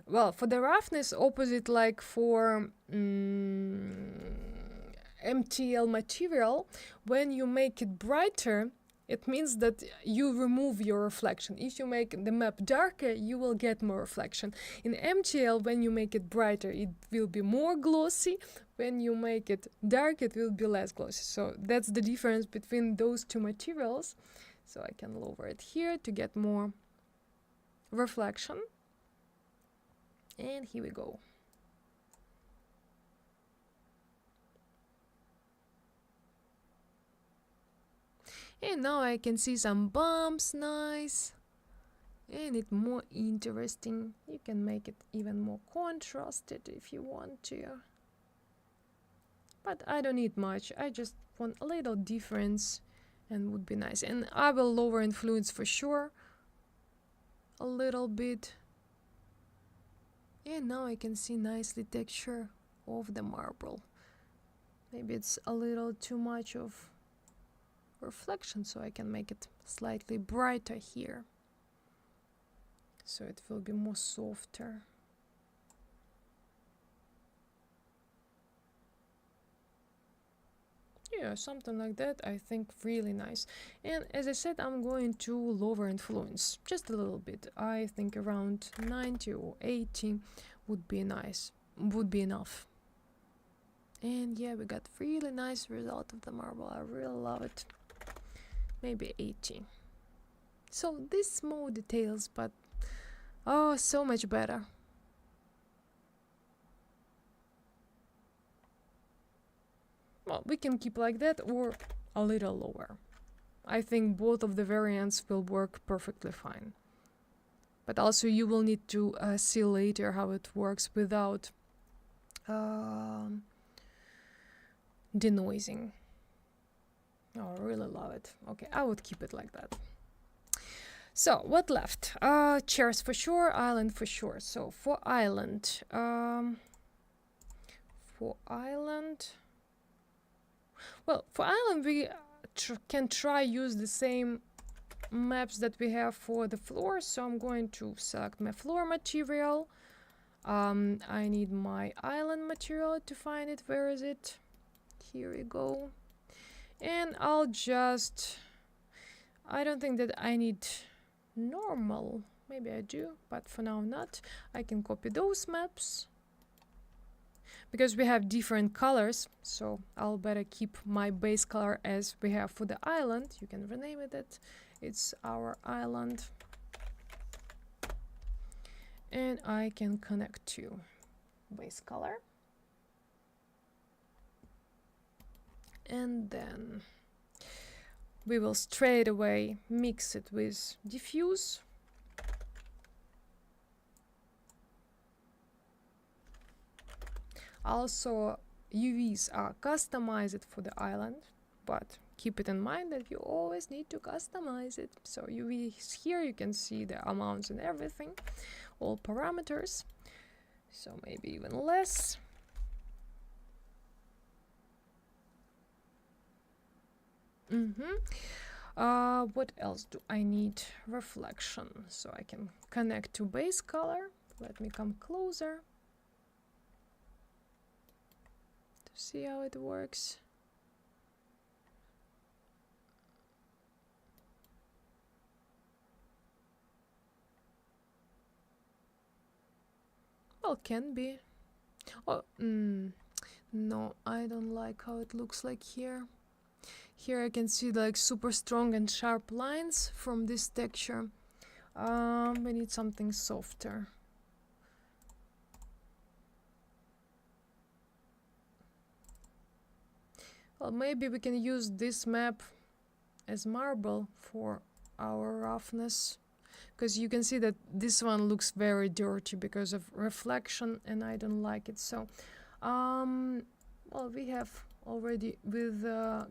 Well, for the roughness, opposite like for MTL material, when you make it brighter, it means that you remove your reflection. If you make the map darker, you will get more reflection. In MTL, when you make it brighter, it will be more glossy. When you make it dark, it will be less glossy. So that's the difference between those two materials. So I can lower it here to get more reflection. And here we go. And now I can see some bumps, nice. And it's more interesting. You can make it even more contrasted if you want to. But I don't need much. I just want a little difference and would be nice. And I will lower influence for sure. A little bit. And now I can see nicely texture of the marble. Maybe it's a little too much of reflection, so I can make it slightly brighter here. So it will be more softer. Yeah, something like that. I think really nice. And as I said, I'm going to lower influence just a little bit. I think around 90 or 80 would be nice, would be enough. And yeah, we got really nice result of the marble. I really love it. Maybe 80. So these small details, but oh, so much better. Well, we can keep like that or a little lower. I think both of the variants will work perfectly fine. But also you will need to see later how it works without denoising. Oh, I really love it. Okay, I would keep it like that. So, what left? Chairs for sure, island for sure. So, for island, we can try use the same maps that we have for the floor. So, I'm going to select my floor material. I need my island material to find it. Where is it? Here we go. And I'll just... I don't think that I need normal. Maybe I do, but for now not. I can copy those maps. Because we have different colors, so I'll better keep my base color as we have for the island. You can rename it. It's our island. And I can connect to base color. And then we will straight away mix it with diffuse. Also, UVs are customized for the island, but keep it in mind that you always need to customize it. So UVs here, you can see the amounts and everything, all parameters. So maybe even less. What else do I need? Reflection. So I can connect to base color. Let me come closer to see how it works. Well, can be. Oh, no, I don't like how it looks like here. Here I can see like super strong and sharp lines from this texture. We need something softer. Well, maybe we can use this map as marble for our roughness. Because you can see that this one looks very dirty because of reflection and I don't like it. So, well, we have already with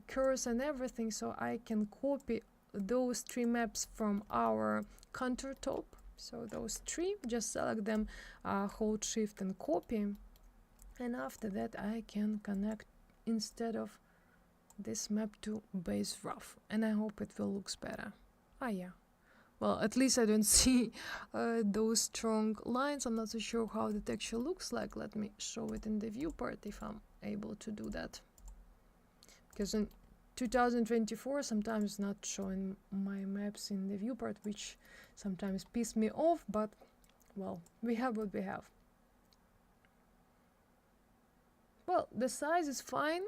curves and everything, so I can copy those three maps from our countertop. So those three, just select them, hold shift and copy, and after that I can connect instead of this map to base rough, and I hope it will look better. Yeah, well, at least I don't see those strong lines. I'm not so sure how the texture looks like. Let me show it in the viewport if I'm able to do that. Because in 2024, sometimes not showing my maps in the viewport, which sometimes piss me off, but, well, we have what we have. Well, the size is fine.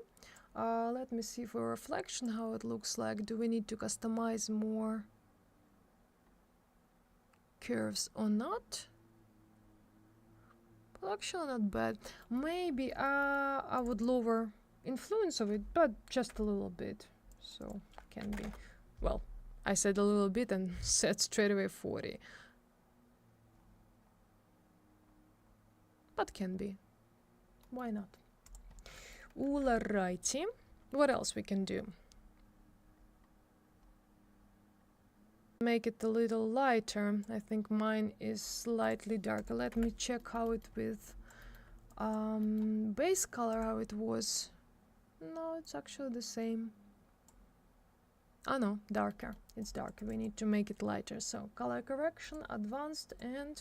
Let me see for reflection how it looks like. Do we need to customize more curves or not? Well, actually not bad. Maybe I would lower influence of it, but just a little bit. So can be, well, I said a little bit and said straight away 40. But can be. Why not? Alrighty. What else we can do? Make it a little lighter. I think mine is slightly darker. Let me check how it with base color, how it was. No, it's actually the same. Oh no, darker. It's darker. We need to make it lighter. So color correction, advanced, and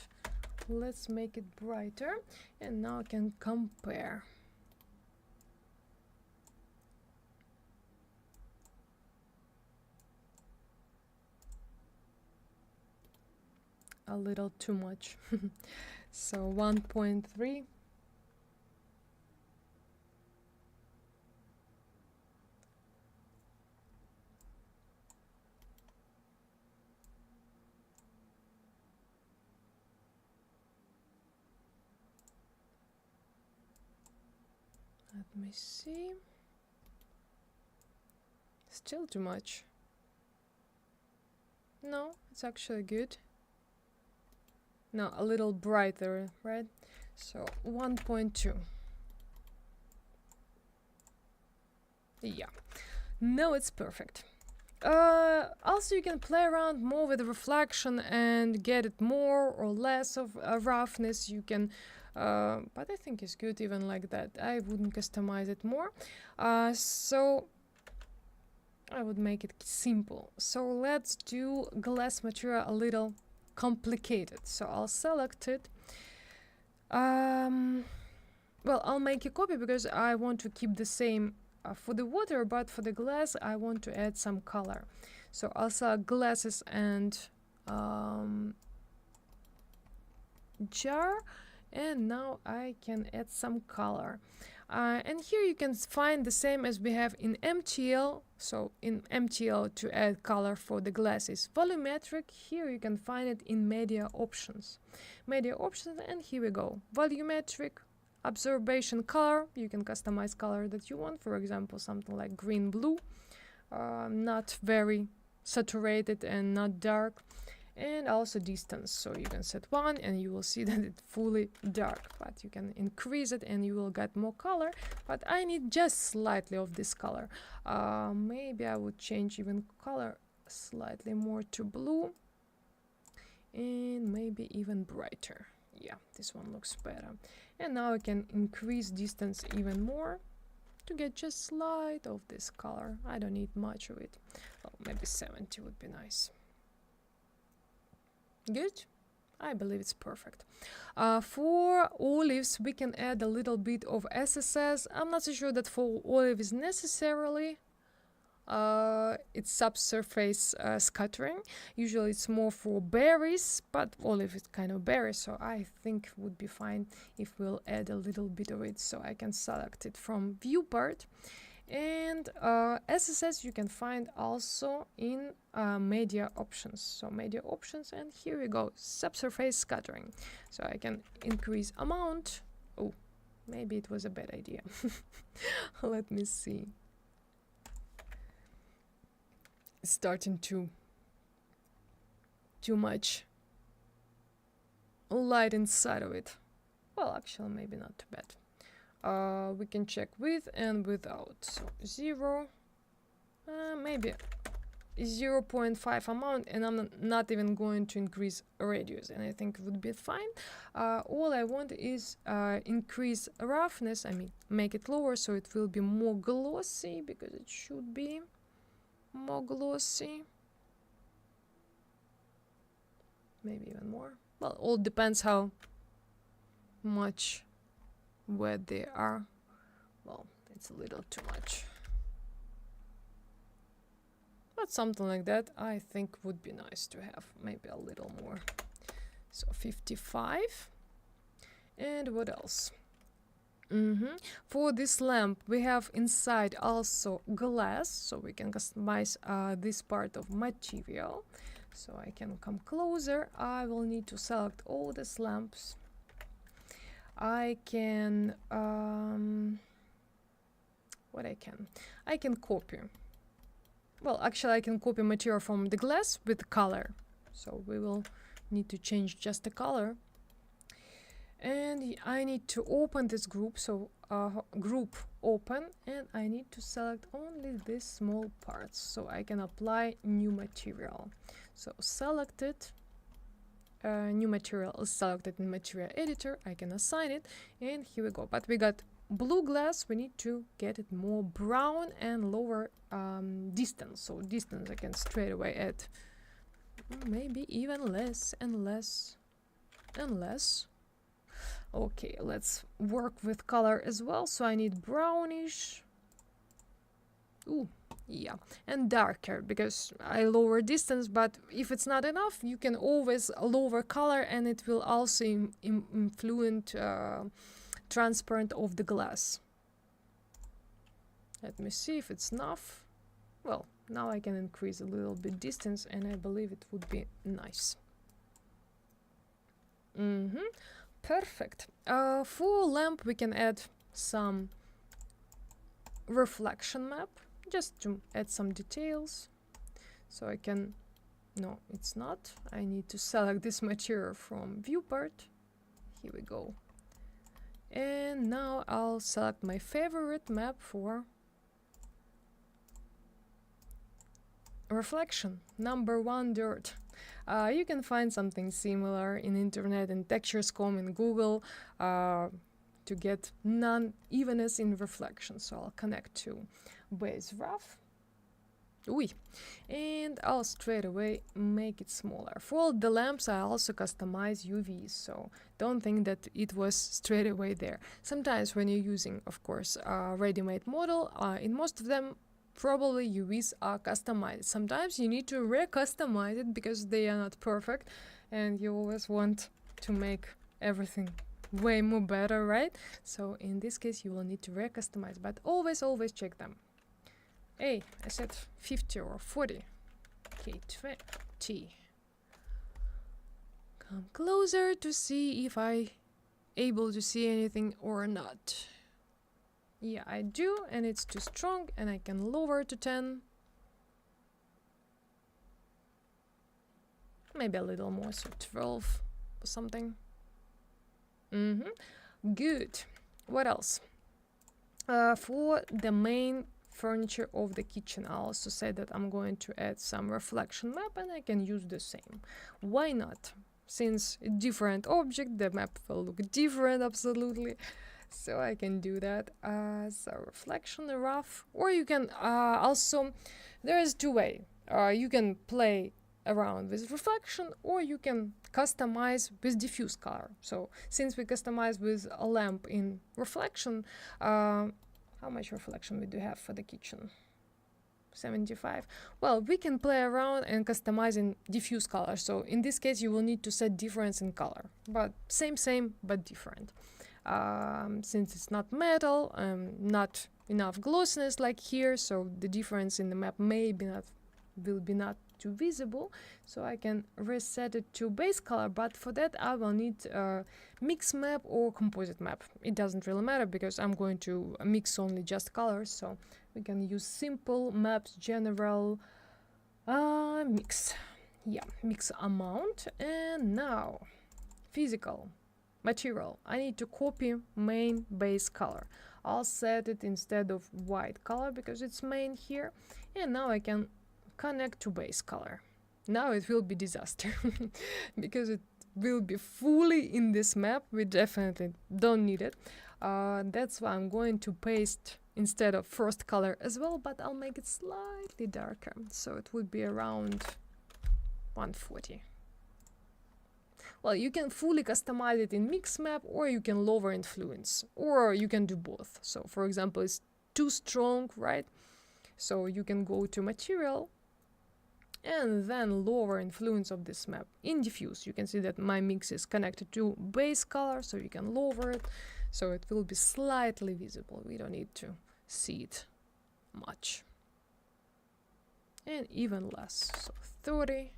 let's make it brighter. And now I can compare. a little too much. So 1.3. Let me see. Still too much. No, it's actually good. No, a little brighter, right? So 1.2. Yeah. No, it's perfect. Also, you can play around more with the reflection and get it more or less of roughness. You can, but I think it's good even like that. I wouldn't customize it more. So I would make it simple. So let's do glass material a little complicated. So I'll select it. Well, I'll make a copy because I want to keep the same for the water, but for the glass I want to add some color. So I'll select glasses and jar, and now I can add some color. And here you can find the same as we have in MTL. So in MTL, to add color for the glasses, volumetric. Here you can find it in media options. Media options, and here we go. Volumetric, absorption color. You can customize color that you want. For example, something like green blue, not very saturated and not dark. And also distance, so you can set 1 and you will see that it's fully dark, but you can increase it and you will get more color. But I need just slightly of this color. Maybe I would change even color slightly more to blue, and maybe even brighter. Yeah, this one looks better. And now I can increase distance even more to get just slight of this color. I don't need much of it. Oh, maybe 70 would be nice. Good. I believe it's perfect. For olives, we can add a little bit of SSS. I'm not so sure that for olive is necessarily. It's subsurface scattering. Usually it's more for berries, but olive is kind of berry, so I think it would be fine if we'll add a little bit of it. So I can select it from view part. And SSS you can find also in media options. So media options, and here we go, subsurface scattering. So I can increase amount. Oh, maybe it was a bad idea. Let me see. It's starting too much light inside of it. Well, actually, maybe not too bad. We can check with and without. So 0, maybe 0.5 amount, and I'm not even going to increase radius, and I think it would be fine. All I want is increase roughness, I mean make it lower so it will be more glossy, because it should be more glossy. Maybe even more. Well, all depends how much wet they are. Well, it's a little too much, but something like that I think would be nice to have. Maybe a little more. So 55. And what else? For this lamp we have inside also glass, so we can customize this part of material. So I can come closer. I will need to select all these lamps. I can I can copy. Well, actually I can copy material from the glass with color. So we will need to change just the color. And I need to open this group, so group open, and I need to select only these small parts so I can apply new material. So select it. New material is selected in material editor. I can assign it, and here we go. But we got blue glass. We need to get it more brown and lower distance. So distance I can straight away add maybe even less and less and less. Okay, let's work with color as well. So I need brownish. Ooh, Yeah, and darker because I lower distance, but if it's not enough, you can always lower color and it will also influence transparent of the glass. Let me see if it's enough. Well, now I can increase a little bit distance and I believe it would be nice. Perfect. For lamp we can add some reflection map just to add some details. So I can, no, it's not. I need to select this material from viewport. Here we go. And now I'll select my favorite map for reflection, number 1 dirt. You can find something similar in internet and textures.com in Google to get non-evenness in reflection. So I'll connect to base rough. And I'll straight away make it smaller. For all the lamps I also customize UVs, so don't think that it was straight away there. Sometimes when you're using, of course, a ready-made model, in most of them probably UVs are customized. Sometimes you need to re-customize it because they are not perfect and you always want to make everything way more better, right? So in this case you will need to re-customize, but always check them. Hey, I said 50 or 40. Okay, 20. Come closer to see if I able to see anything or not. Yeah, I do, and it's too strong, and I can lower to 10. Maybe a little more, so 12 or something. Good. What else? For the main furniture of the kitchen, I also said that I'm going to add some reflection map, and I can use the same. Why not? Since a different object, the map will look different, absolutely. So I can do that as a reflection rough, or you can also, there is 2 ways. You can play around with reflection, or you can customize with diffuse color. So since we customize with a lamp in reflection, how much reflection we do have for the kitchen? 75. Well, we can play around and customize in diffuse color. So in this case, you will need to set difference in color, but same, but different. Since it's not metal, not enough glossiness like here, so the difference in the map will be not too visible. So I can reset it to base color, but for that I will need a mix map or composite map. It doesn't really matter because I'm going to mix only just colors, so we can use simple maps, general mix. Yeah, mix amount. And now physical material. I need to copy main base color. I'll set it instead of white color because it's main here, and now I can connect to base color. Now it will be disaster because it will be fully in this map. We definitely don't need it. That's why I'm going to paste instead of first color as well, but I'll make it slightly darker, so it would be around 140. Well, you can fully customize it in mix map, or you can lower influence, or you can do both. So for example, it's too strong, right? So you can go to material and then lower influence of this map in diffuse. You can see that my mix is connected to base color, so you can lower it so it will be slightly visible. We don't need to see it much, and even less, so 30.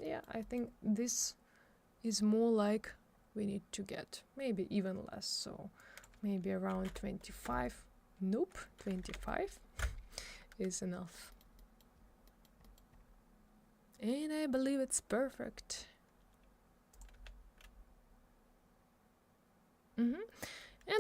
Yeah, I think this is more like we need to get, maybe even less, so maybe around 25. Nope, 25 is enough. And I believe it's perfect. And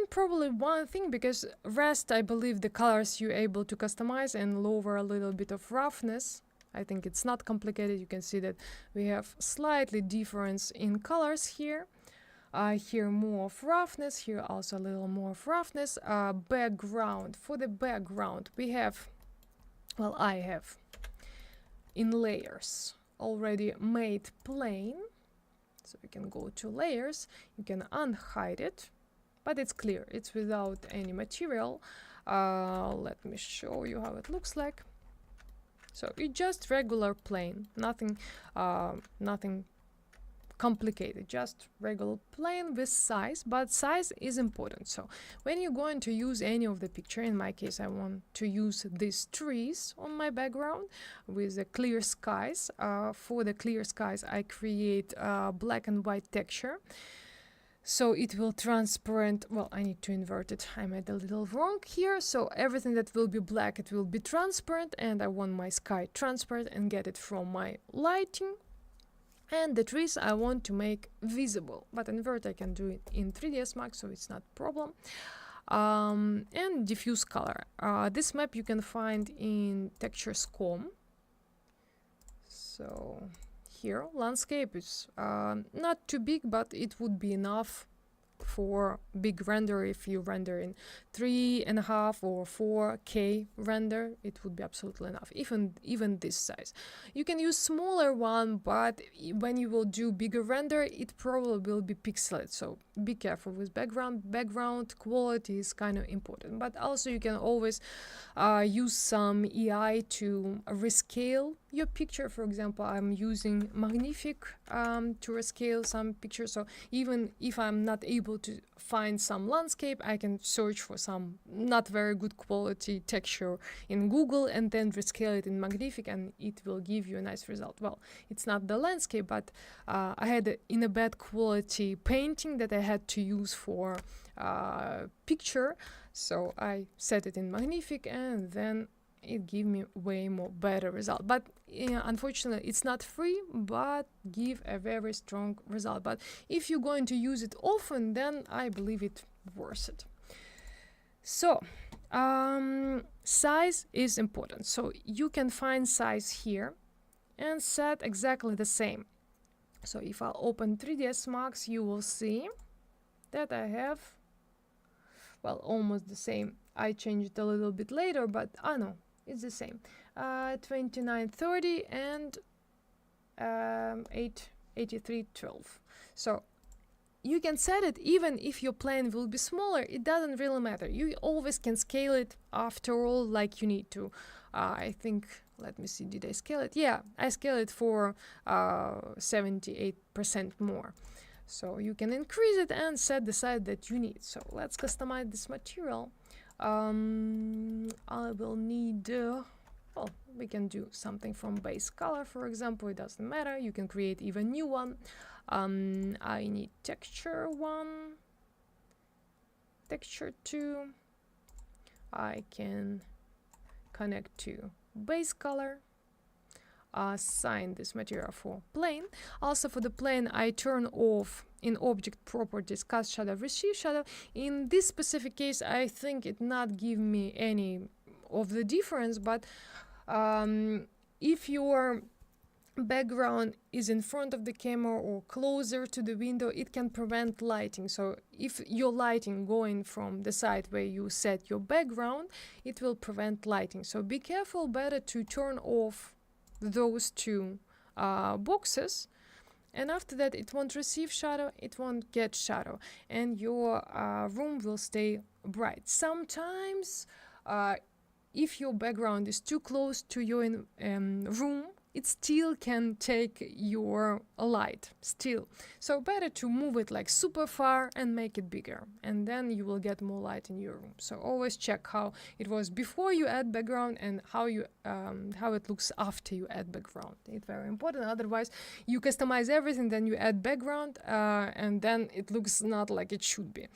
probably one thing, because rest, I believe the colors you're able to customize and lower a little bit of roughness. I think it's not complicated. You can see that we have slightly difference in colors here. Here more of roughness, here also a little more of roughness. Background, for the background we have, well, I have in layers already made plain. So you can go to layers, you can unhide it, but it's clear, it's without any material. Let me show you how it looks like. So it's just regular plane, nothing complicated, just regular plane with size, but size is important. So when you're going to use any of the picture, in my case I want to use these trees on my background with the clear skies. For the clear skies I create black and white texture, so it will transparent. Well, I need to invert it, I made a little wrong here. So everything that will be black, it will be transparent, and I want my sky transparent and get it from my lighting. And the trees I want to make visible, but invert I can do it in 3ds Max, so it's not a problem. And diffuse color. This map you can find in textures.com. So here, landscape is not too big, but it would be enough for big render. If you render in 3.5 or 4K render, it would be absolutely enough, even this size. You can use smaller one, but when you will do bigger render, it probably will be pixelated, so be careful with background quality is kind of important. But also you can always use some AI to rescale your picture. For example, I'm using Magnific to rescale some pictures, so even if I'm not able to find some landscape, I can search for some not very good quality texture in Google and then rescale it in Magnific, and it will give you a nice result. Well, it's not the landscape, but I had in a bad quality painting that I had to use for picture, so I set it in Magnific and then it gave me way more better result. But unfortunately it's not free, but give a very strong result. But if you're going to use it often, then I believe it worth it. So size is important, so you can find size here and set exactly the same. So if I open 3ds Max, you will see that I have, well, almost the same. I changed it a little bit later, but no, it's the same. 2930 and 88312. So you can set it even if your plane will be smaller. It doesn't really matter. You always can scale it after all like you need to. I think, let me see, did I scale it? Yeah, I scale it for 78% more. So you can increase it and set the size that you need. So let's customize this material. I will need, well, we can do something from base color, for example. It doesn't matter. You can create even new one. I need texture 1, texture 2. I can connect to base color. Assign this material for plane. Also for the plane, I turn off in object properties cast shadow, receive shadow. In this specific case, I think it not give me any of the difference, but if your background is in front of the camera or closer to the window, it can prevent lighting. So if your lighting going from the side where you set your background, it will prevent lighting. So be careful, better to turn off those two boxes, and after that it won't receive shadow, it won't get shadow, and your room will stay bright. Sometimes if your background is too close to your room, it still can take your light still. So better to move it like super far and make it bigger, and then you will get more light in your room. So always check how it was before you add background and how it looks after you add background. It's very important. Otherwise, you customize everything, then you add background, and then it looks not like it should be.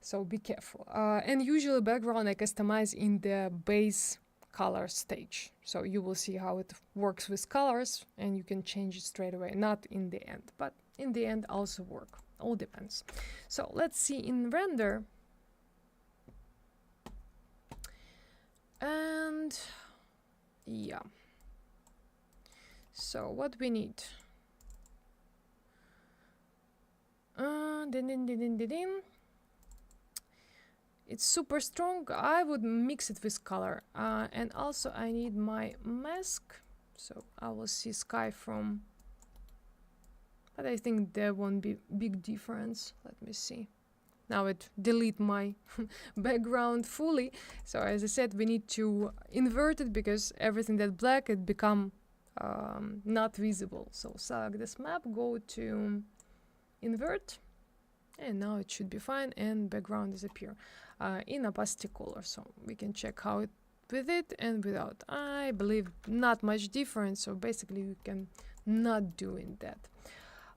So be careful. And usually background I customize in the base color stage, so you will see how it works with colors and you can change it straight away, not in the end, but in the end also work, all depends. So let's see in render, and yeah, so what we need, it's super strong. I would mix it with color, and also I need my mask, so I will see sky from, but I think there won't be big difference. Let me see. now it delete my background fully. So as I said, we need to invert it because everything that black, it become not visible. So select this map, go to invert, and now it should be fine and background disappear in opacity color. So we can check how it with it and without. I believe not much difference, so basically you can not doing that.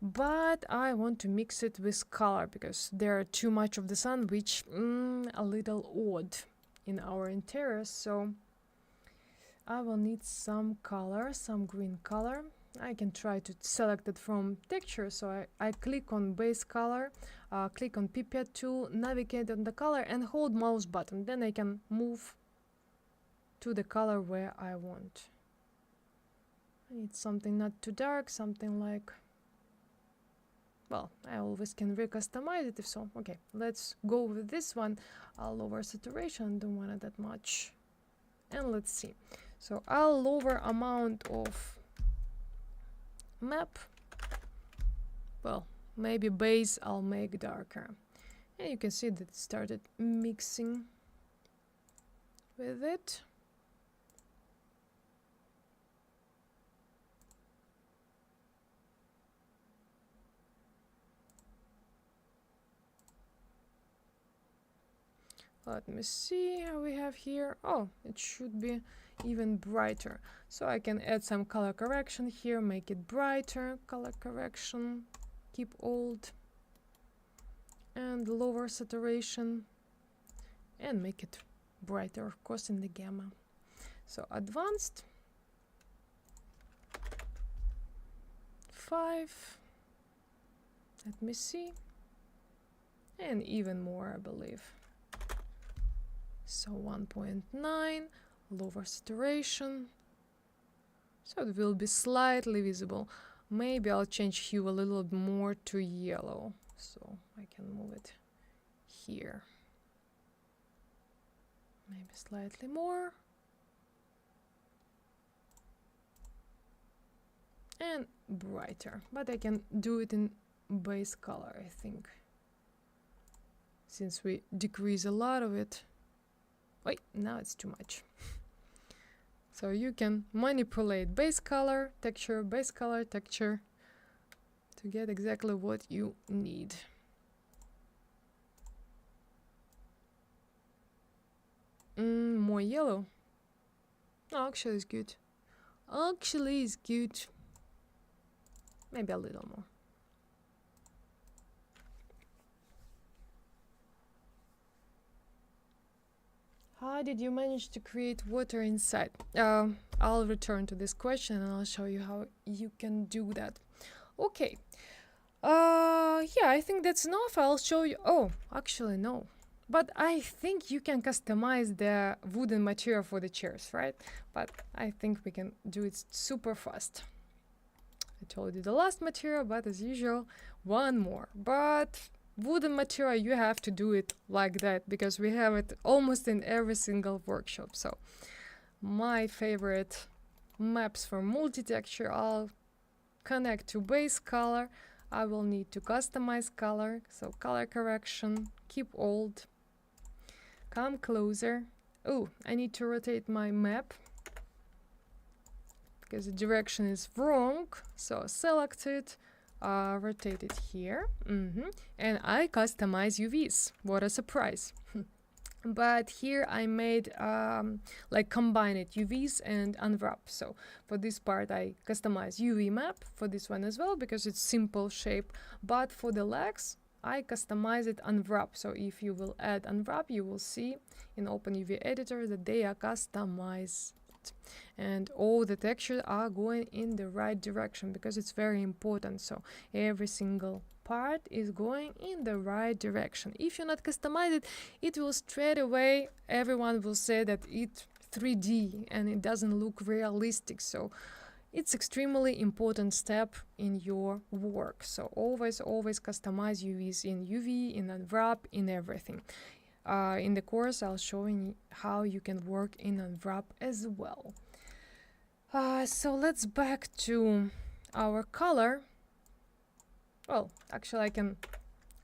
But I want to mix it with color because there are too much of the sun, which a little odd in our interior. So I will need some color, some green color. I can try to select it from texture. So I click on base color, click on pipette tool, navigate on the color and hold mouse button. Then I can move to the color where I want. I need something not too dark, something like, well, I always can recustomize it if so. Okay, let's go with this one. I'll lower saturation, don't want it that much. And let's see. So I'll lower amount of map. Well, maybe base I'll make darker. And you can see that it started mixing with it. Let me see how we have here. Oh, it should be even brighter. So I can add some color correction here, make it brighter, color correction, keep old, and lower saturation, and make it brighter, of course, in the gamma. So advanced, 5, let me see, and even more, I believe. So 1.9, lower saturation, so it will be slightly visible. Maybe I'll change hue a little more to yellow, so I can move it here. Maybe slightly more. And brighter, but I can do it in base color, I think, since we decrease a lot of it. Wait, now it's too much. So you can manipulate base color, texture, base color, texture to get exactly what you need. More yellow. Oh, actually it's good. Actually it's good. Maybe a little more. How did you manage to create water inside? I'll return to this question and I'll show you how you can do that. Okay. Yeah, I think that's enough. I'll show you. Oh, actually, no. But I think you can customize the wooden material for the chairs, right? But I think we can do it super fast. I told you the last material, but as usual, one more. But wooden material, you have to do it like that because we have it almost in every single workshop. So my favorite maps for multi-texture, I'll connect to base color. I will need to customize color, so color correction, keep old, come closer. Oh, I need to rotate my map because the direction is wrong, so select it, rotate it here, and I customize UVs. What a surprise. But here I made like combine it, UVs and unwrap. So for this part I customize UV map, for this one as well because it's simple shape, but for the legs I customize it unwrap. So if you will add unwrap, you will see in OpenUV editor that they are customized and all the textures are going in the right direction because it's very important. So every single part is going in the right direction. If you not customize it, it will straight away, everyone will say that it's 3D and it doesn't look realistic. So it's extremely important step in your work. So always customize UVs in UV, in unwrap, in everything. In the course I'll show you how you can work in unwrap as well. So let's back to our color. Well, actually I can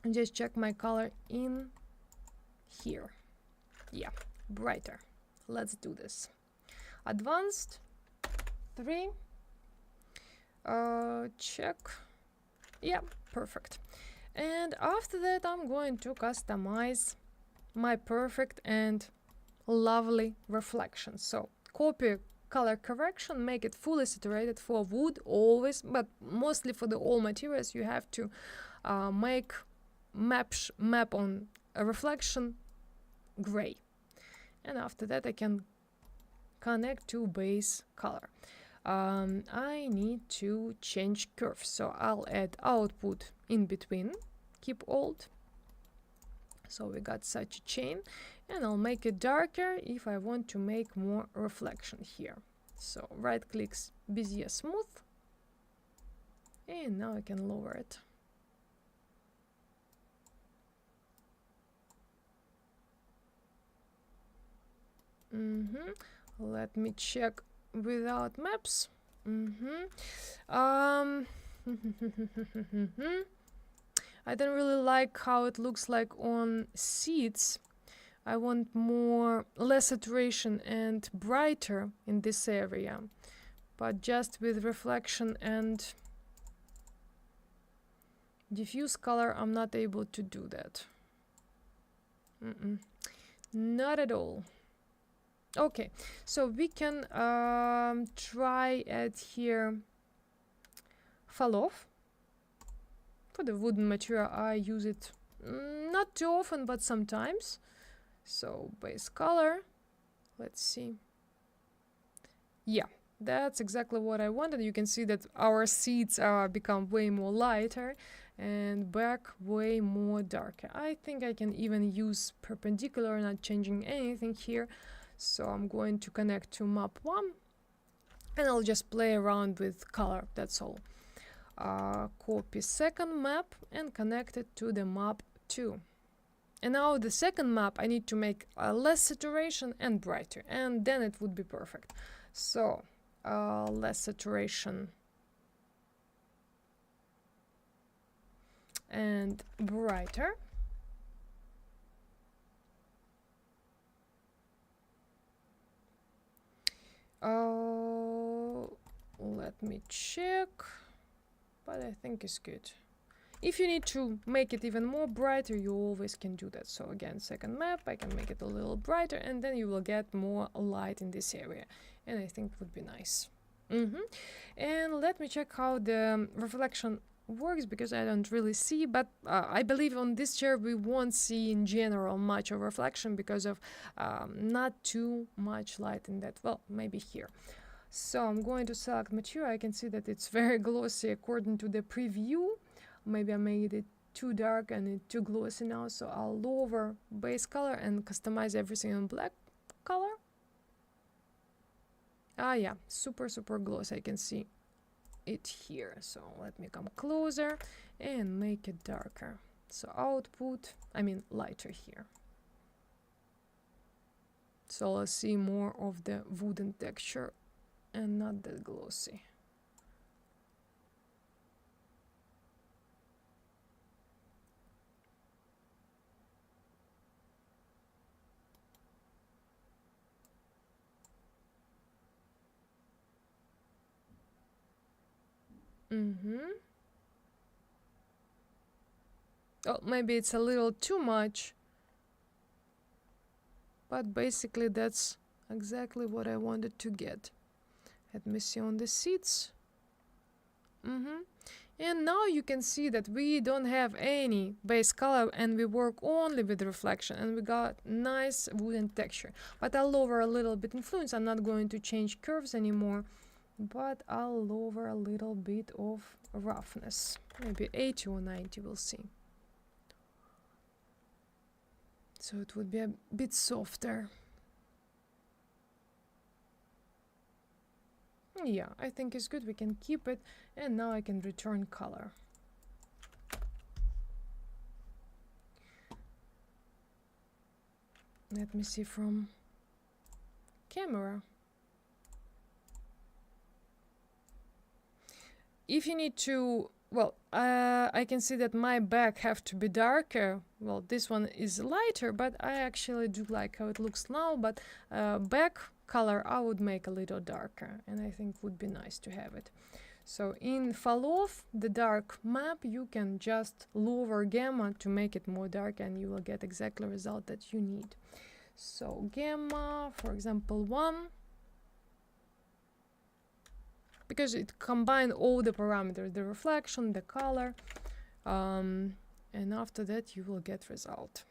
and just check my color in here. Yeah, brighter. Let's do this. Advanced 3. Check. Yeah, perfect. And after that, I'm going to customize my perfect and lovely reflection. So copy color correction, make it fully saturated for wood always, but mostly for the all materials you have to make map on a reflection gray. And after that I can connect to base color. I need to change curves, so I'll add output in between, keep alt. So we got such a chain, and I'll make it darker if I want to make more reflection here. So right clicks Bezier smooth, and now I can lower it. Let me check without maps. I don't really like how it looks like on seats. I want less saturation and brighter in this area, but just with reflection and diffuse color I'm not able to do that. Not at all. Okay, so we can try add here fall off. For the wooden material I use it not too often, but sometimes. So base color, let's see. Yeah, that's exactly what I wanted. You can see that our seats become way more lighter and back way more darker. I think I can even use perpendicular, not changing anything here. So I'm going to connect to map 1 and I'll just play around with color, that's all. Copy second map and connect it to the map 2. And now the second map I need to make less saturation and brighter, and then it would be perfect. So less saturation and brighter. Let me check, but I think it's good. If you need to make it even more brighter, you always can do that. So again, second map, I can make it a little brighter, and then you will get more light in this area, and I think it would be nice. And let me check how the reflection works, because I don't really see, but I believe on this chair we won't see in general much of reflection because of not too much light in that. Well, maybe here. So I'm going to select material. I can see that it's very glossy according to the preview. Maybe I made it too dark and it's too glossy now, so I'll lower base color and customize everything in black color. Yeah, super glossy. I can see it here. So let me come closer and make it darker. So output, I mean lighter here. So I'll see more of the wooden texture and not that glossy. Oh, maybe it's a little too much, but basically that's exactly what I wanted to get. Let me see on the seats. And now you can see that we don't have any base color and we work only with reflection, and we got nice wooden texture. But I'll lower a little bit influence. I'm not going to change curves anymore, but I'll lower a little bit of roughness, maybe 80 or 90, we'll see. So it would be a bit softer. Yeah, I think it's good. We can keep it, and now I can return color. Let me see from camera. If you need to well, I can see that my back have to be darker. Well, this one is lighter, but I actually do like how it looks now, but back color I would make a little darker, and I think would be nice to have it. So in fall off the dark map, you can just lower gamma to make it more dark, and you will get exactly the result that you need. So gamma, for example, 1, because it combines all the parameters, the reflection, the color, and after that you will get result.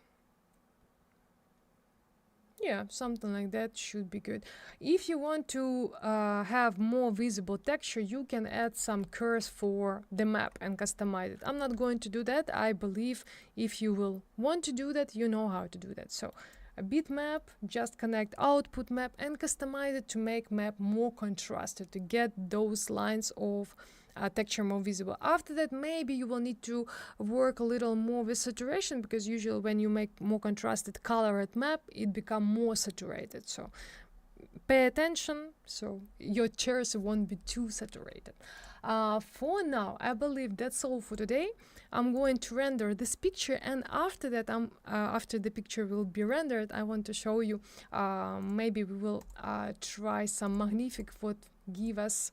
Yeah, something like that should be good. If you want to have more visible texture, you can add some curves for the map and customize it. I'm not going to do that. I believe if you will want to do that, you know how to do that. So a bitmap, just connect output map and customize it to make map more contrasted, to get those lines of texture more visible. After that, maybe you will need to work a little more with saturation, because usually when you make more contrasted colored map, it becomes more saturated. So pay attention so your chairs won't be too saturated. For now, I believe that's all for today. I'm going to render this picture, and after that, after the picture will be rendered, I want to show you, maybe we will try some Magnific what give us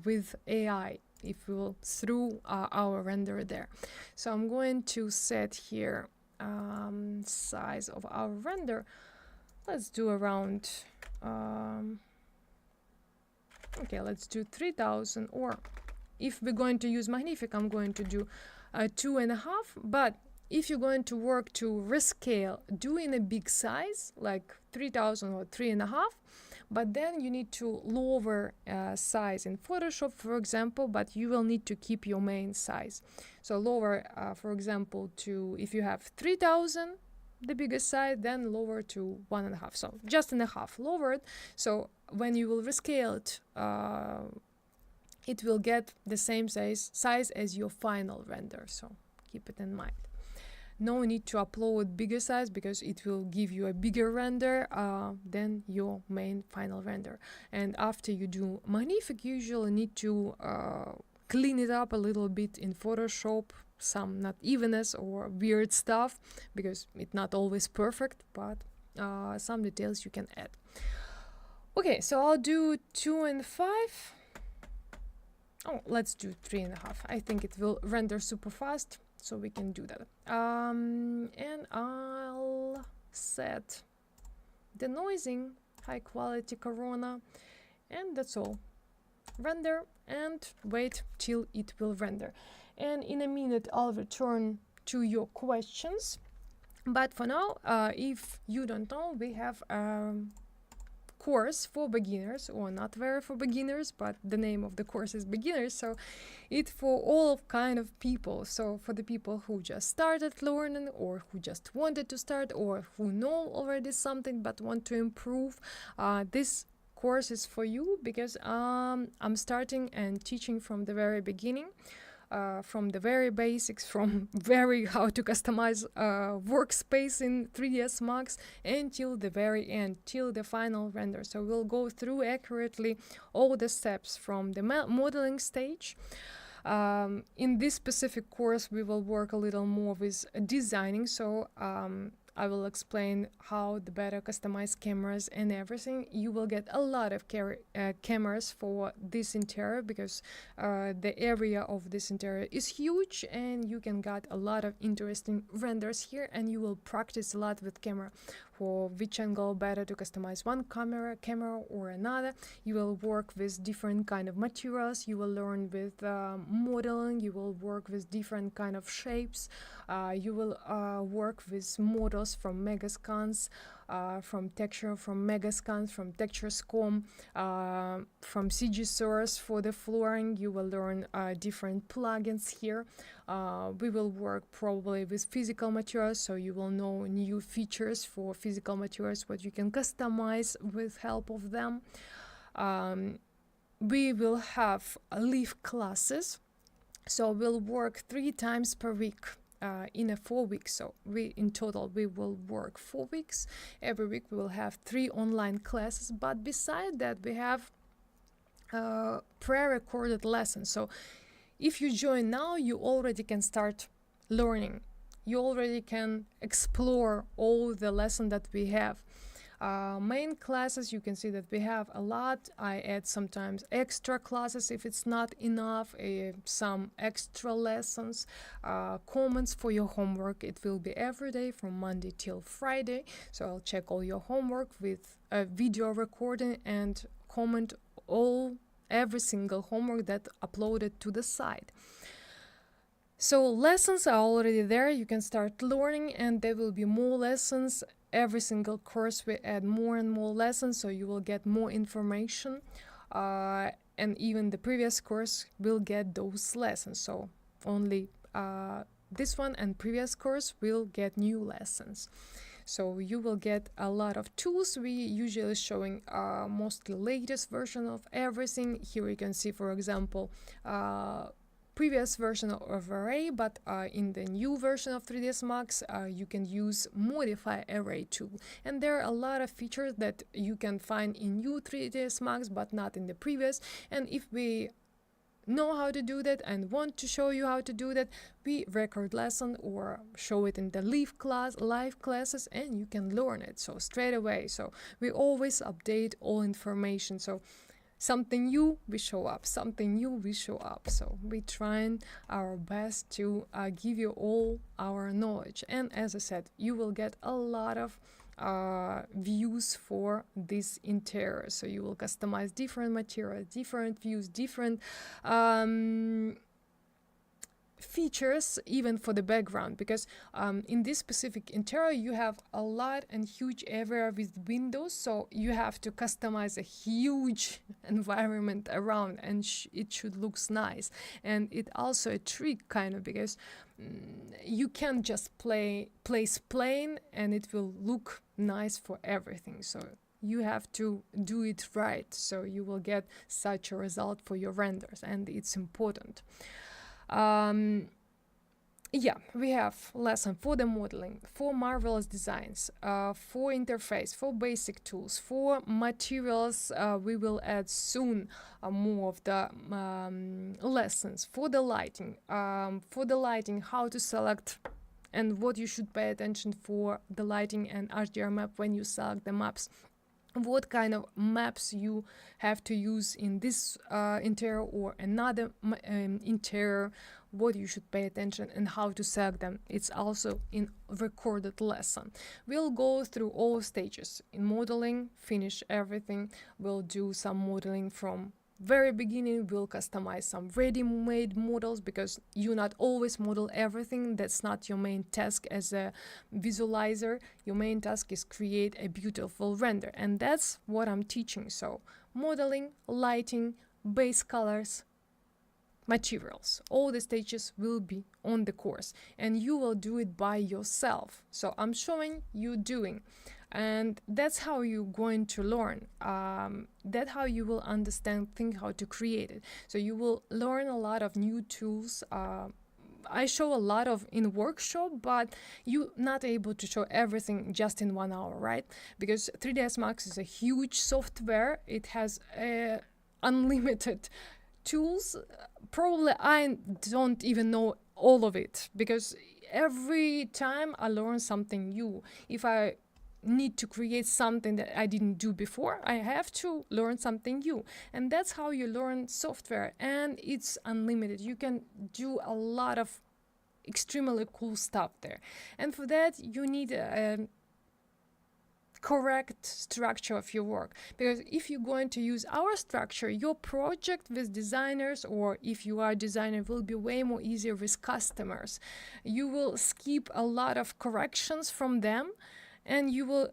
with AI if we will through our render there. So I'm going to set here size of our render. Let's do around okay, let's do 3000, or if we're going to use Magnific, I'm going to do 2.5. But if you're going to work to rescale, do in a big size like 3000 or 3.5, but then you need to lower size in Photoshop, for example, but you will need to keep your main size. So lower, for example, to, if you have 3000, the biggest size, then lower to 1.5, so just in a half lowered. So when you will rescale it, it will get the same size as your final render, so keep it in mind. No need to upload bigger size, because it will give you a bigger render than your main final render. And after you do Magnific, you usually need to clean it up a little bit in Photoshop, some not evenness or weird stuff, because it's not always perfect, but some details you can add. Okay, so I'll do 2.5. Oh, let's do 3.5. I think it will render super fast, so we can do that. And I'll set denoising, high quality Corona, and that's all. Render and wait till it will render. And in a minute, I'll return to your questions. But for now, if you don't know, we have course for beginners, or not very for beginners, but the name of the course is beginners, so it's for all kind of people. So for the people who just started learning, or who just wanted to start, or who know already something but want to improve, this course is for you, because I'm starting and teaching from the very beginning. From the very basics, from how to customize workspace in 3ds Max, until the very end, till the final render. So we'll go through accurately all the steps from the modeling stage. In this specific course, we will work a little more with designing. So I will explain how the better customize cameras and everything. You will get a lot of cameras for this interior, because the area of this interior is huge, and you can get a lot of interesting renders here, and you will practice a lot with camera for which angle better to customize one camera or another. You will work with different kind of materials, you will learn with modeling, you will work with different kind of shapes, you will work with models from Megascans, from texture, from Megascans, from TextureScom, from CG Source for the flooring. You will learn different plugins here. We will work probably with physical materials, so you will know new features for physical materials, what you can customize with help of them. We will have live classes, so we'll work 3 times per week. In a 4 weeks, so in total we will work 4 weeks. Every week we will have 3 online classes, but beside that we have pre-recorded lessons. So if you join now, you already can start learning. You already can explore all the lessons that we have. Main classes, you can see that we have a lot. I add sometimes extra classes if it's not enough, some extra lessons, comments for your homework. It will be every day from Monday till Friday. So I'll check all your homework with a video recording and comment every single homework that uploaded to the site. So lessons are already there. You can start learning, and there will be more lessons. Every single course we add more and more lessons, so you will get more information, and even the previous course will get those lessons. So only this one and previous course will get new lessons. So you will get a lot of tools. We usually showing mostly latest version of everything. Here you can see, for example, previous version of array, but in the new version of 3ds Max you can use modify array tool, and there are a lot of features that you can find in new 3ds Max but not in the previous. And if we know how to do that and want to show you how to do that, we record lesson or show it in the live classes, and you can learn it so straight away. So we always update all information. So something new, we show up. Something new, we show up. So we trying our best to give you all our knowledge. And as I said, you will get a lot of views for this interior. So you will customize different materials, different views, different features, even for the background, because in this specific interior you have a lot and huge area with windows, so you have to customize a huge environment around, and it should look nice. And it also a trick kind of, because you can't just place plain and it will look nice for everything. So you have to do it right, so you will get such a result for your renders, and it's important. Yeah, we have lesson for the modeling, for marvelous designs, for interface, for basic tools, for materials. We will add soon more of the lessons for the lighting, how to select and what you should pay attention for the lighting and HDRI map when you select the maps. What kind of maps you have to use in this interior or another interior, what you should pay attention and how to select them. It's also in recorded lesson. We'll go through all stages in modeling, finish everything. We'll do some modeling from very beginning. We'll customize some ready-made models, because you not always model everything. That's not your main task as a visualizer. Your main task is create a beautiful render, and that's what I'm teaching. So modeling, lighting, base colors, materials, all the stages will be on the course, and you will do it by yourself. So I'm showing you doing, and that's how you're going to learn. That's how you will understand, think how to create it. So you will learn a lot of new tools. I show a lot of in workshop, but you're not able to show everything just in 1 hour, right? Because 3ds Max is a huge software. It has unlimited tools. Probably I don't even know all of it, because every time I learn something new. If I need to create something that I didn't do before, I have to learn something new. And that's how you learn software, and it's unlimited. You can do a lot of extremely cool stuff there, and for that you need a correct structure of your work. Because if you're going to use our structure, your project with designers, or if you are a designer, will be way more easier with customers. You will skip a lot of corrections from them, and you will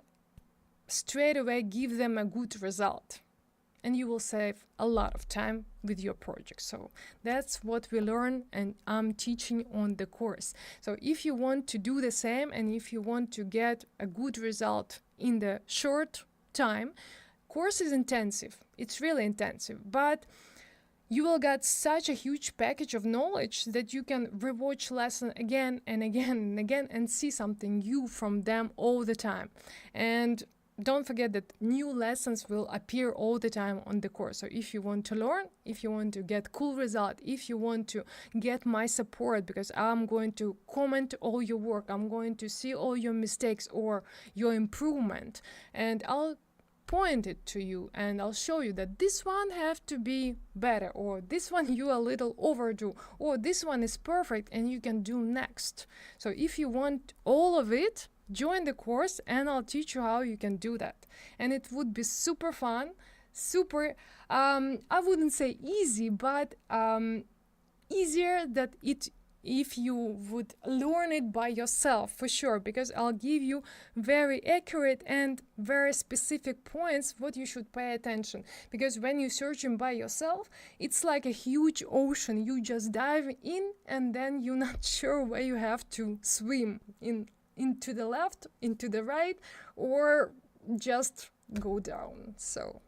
straight away give them a good result, and you will save a lot of time with your project. So that's what we learn, and I'm teaching on the course. So if you want to do the same, and if you want to get a good result in the short time, course is intensive. It's really intensive, but you will get such a huge package of knowledge that you can rewatch lesson again and again and again and see something new from them all the time. And don't forget that new lessons will appear all the time on the course. So if you want to learn, if you want to get cool result, if you want to get my support, because I'm going to comment all your work, I'm going to see all your mistakes or your improvement, and I'll point it to you and I'll show you that this one have to be better, or this one you a little overdo, or this one is perfect and you can do next. So if you want all of it, join the course and I'll teach you how you can do that. And it would be super fun, super, I wouldn't say easy, but easier that it if you would learn it by yourself, for sure, because I'll give you very accurate and very specific points what you should pay attention. Because when you're searching by yourself, it's like a huge ocean. You just dive in and then you're not sure where you have to swim, into the left, into the right, or just go down. So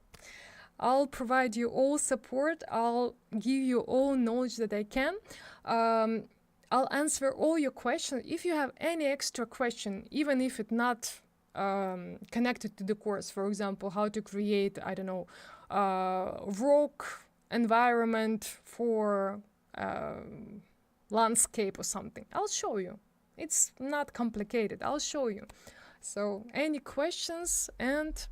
I'll provide you all support. I'll give you all knowledge that I can. I'll answer all your questions. If you have any extra question, even if it's not connected to the course, for example, how to create, I don't know, rock environment for landscape or something, I'll show you. It's not complicated. I'll show you. So any questions and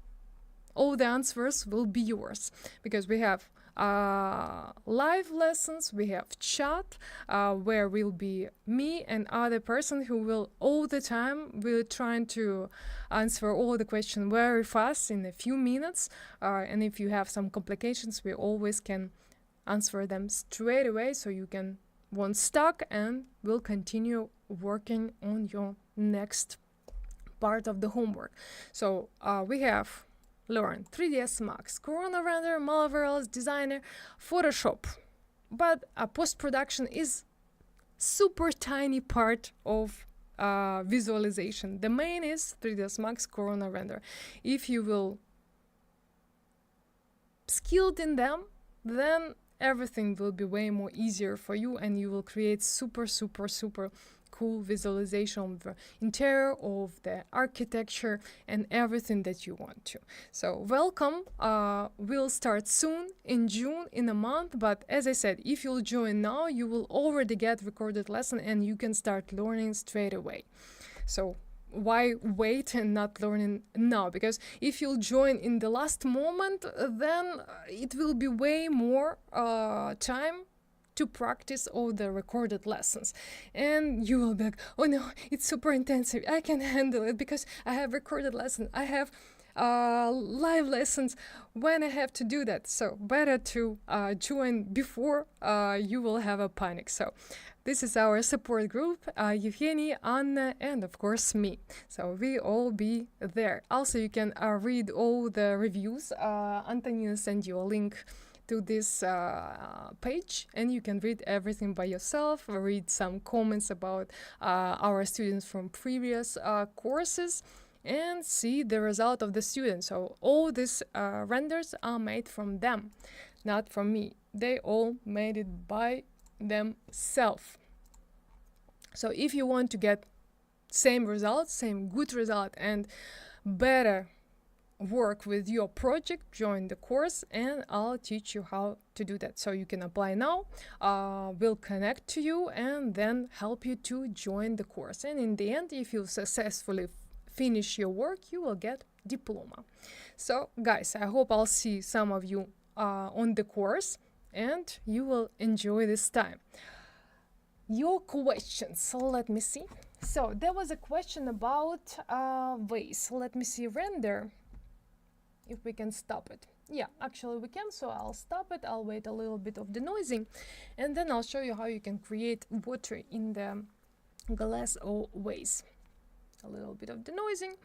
all the answers will be yours, because we have live lessons, we have chat where will be me and other person who will all the time will trying to answer all the questions very fast in a few minutes, and if you have some complications, we always can answer them straight away, so you can won't stuck and will continue working on your next part of the homework. So we have learn 3ds Max, Corona Render, Malvereals, Designer, Photoshop. But post-production is super tiny part of visualization. The main is 3ds Max, Corona Render. If you will skilled in them, then everything will be way more easier for you, and you will create super cool visualization of the interior, of the architecture, and everything that you want to. So welcome. We'll start soon in June, in a month, but as I said, if you'll join now, you will already get recorded lesson and you can start learning straight away. So why wait and not learning now? Because if you'll join in the last moment, then it will be way more time to practice all the recorded lessons, and you will be like, oh no, it's super intensive, I can handle it because I have recorded lesson, I have live lessons. When I have to do that, so better to join before you will have a panic. So this is our support group, Evgeny, Anna, and of course me. So we all be there. Also, you can read all the reviews. Antonina sent you a link to this page, and you can read everything by yourself, read some comments about our students from previous courses, and see the result of the students. So all these renders are made from them, not from me. They all made it by themselves. So if you want to get same results, same good result, and better work with your project, join the course and I'll teach you how to do that. So you can apply now, we'll connect to you and then help you to join the course. And in the end, if you successfully finish your work, you will get diploma. So guys, I hope I'll see some of you on the course and you will enjoy this time. Your questions, so let me see. So there was a question about vase. Let me see, render, if we can stop it. Yeah, actually we can, so I'll stop it. I'll wait a little bit of denoising and then I'll show you how you can create water in the glass or vase. A little bit of denoising.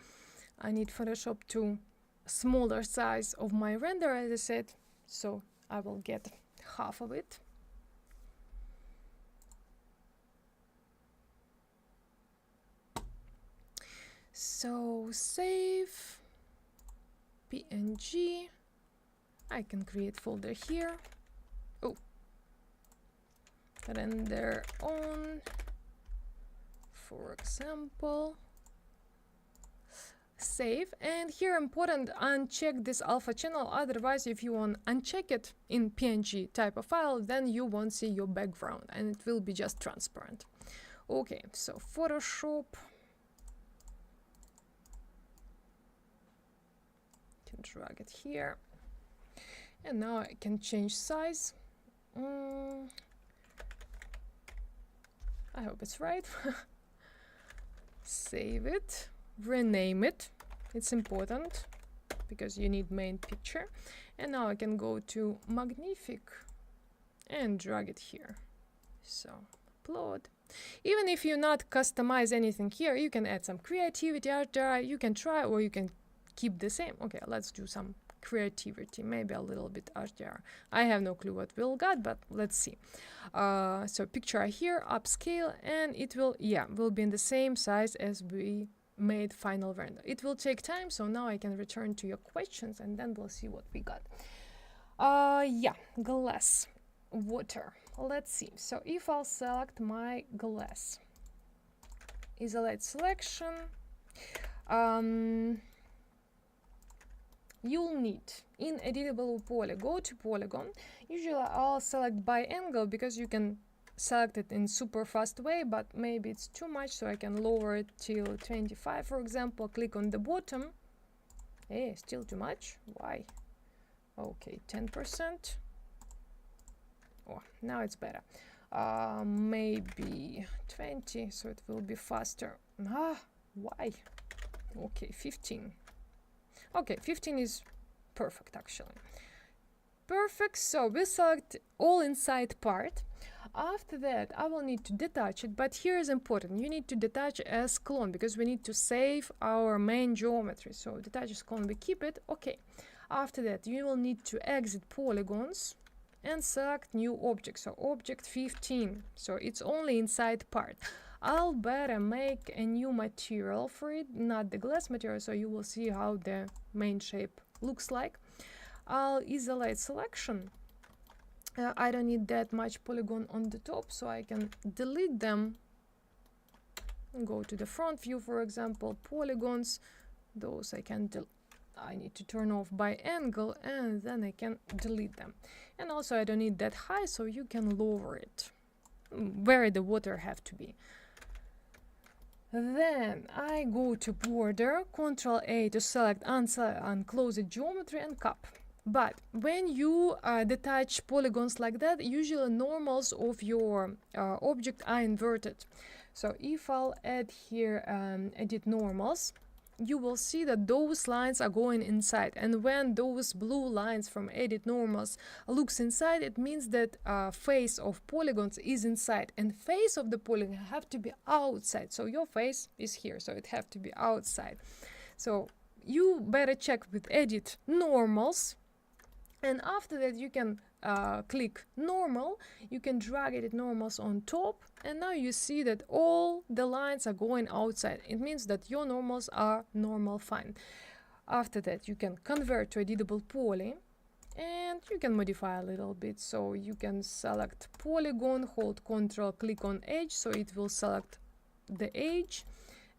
I need Photoshop to smaller size of my render, as I said, so I will get half of it. So save PNG. I can create folder here. Oh, render on, for example. save, and here important, uncheck this alpha channel, otherwise if you want uncheck it in PNG type of file, then you won't see your background and it will be just transparent. Okay, so Photoshop, can drag it here, and now I can change size. I hope it's right. Save it, rename it, it's important because you need main picture. And now I can go to Magnific and drag it here. So upload. Even if you not customize anything here, you can add some creativity, HDRI, you can try, or you can keep the same. Okay, let's do some creativity, maybe a little bit HDR. I have no clue what we'll get, but let's see. So picture here, upscale, and it will be in the same size as we made final render. It will take time, so now I can return to your questions and then we'll see what we got. Glass, water. Let's see. So if I'll select my glass, isolate selection, you'll need in editable poly, go to polygon. Usually I'll select by angle because you can select it in super fast way, but maybe it's too much, so I can lower it till 25, for example. Click on the bottom. Hey, still too much. Why? Okay, 10%. Oh, now it's better. Maybe 20, so it will be faster. Why? Okay, 15. Okay, 15 is perfect actually. Perfect, so we select all inside part. After that, I will need to detach it, but here is important. You need to detach as clone because we need to save our main geometry. So detach as clone, we keep it. Okay. After that, you will need to exit polygons and select new object. So object 15. So it's only inside part. I'll better make a new material for it, not the glass material, so you will see how the main shape looks like. I'll isolate selection. I don't need that much polygon on the top, so I can delete them. Go to the front view, for example, polygons. Those I need to turn off by angle, and then I can delete them. And also I don't need that high, so you can lower it where the water have to be. Then I go to border, Ctrl A to select unclosed geometry and cup. But when you detach polygons like that, usually normals of your object are inverted. So if I'll add here edit normals, you will see that those lines are going inside, and when those blue lines from edit normals looks inside, it means that face of polygons is inside, and face of the polygon have to be outside. So your face is here, so it have to be outside. So you better check with edit normals, and after that you can click normal, you can drag edit normals on top, and now you see that all the lines are going outside. It means that your normals are normal fine. After that you can convert to editable poly, and you can modify a little bit. So you can select polygon, hold Ctrl, click on edge, so it will select the edge,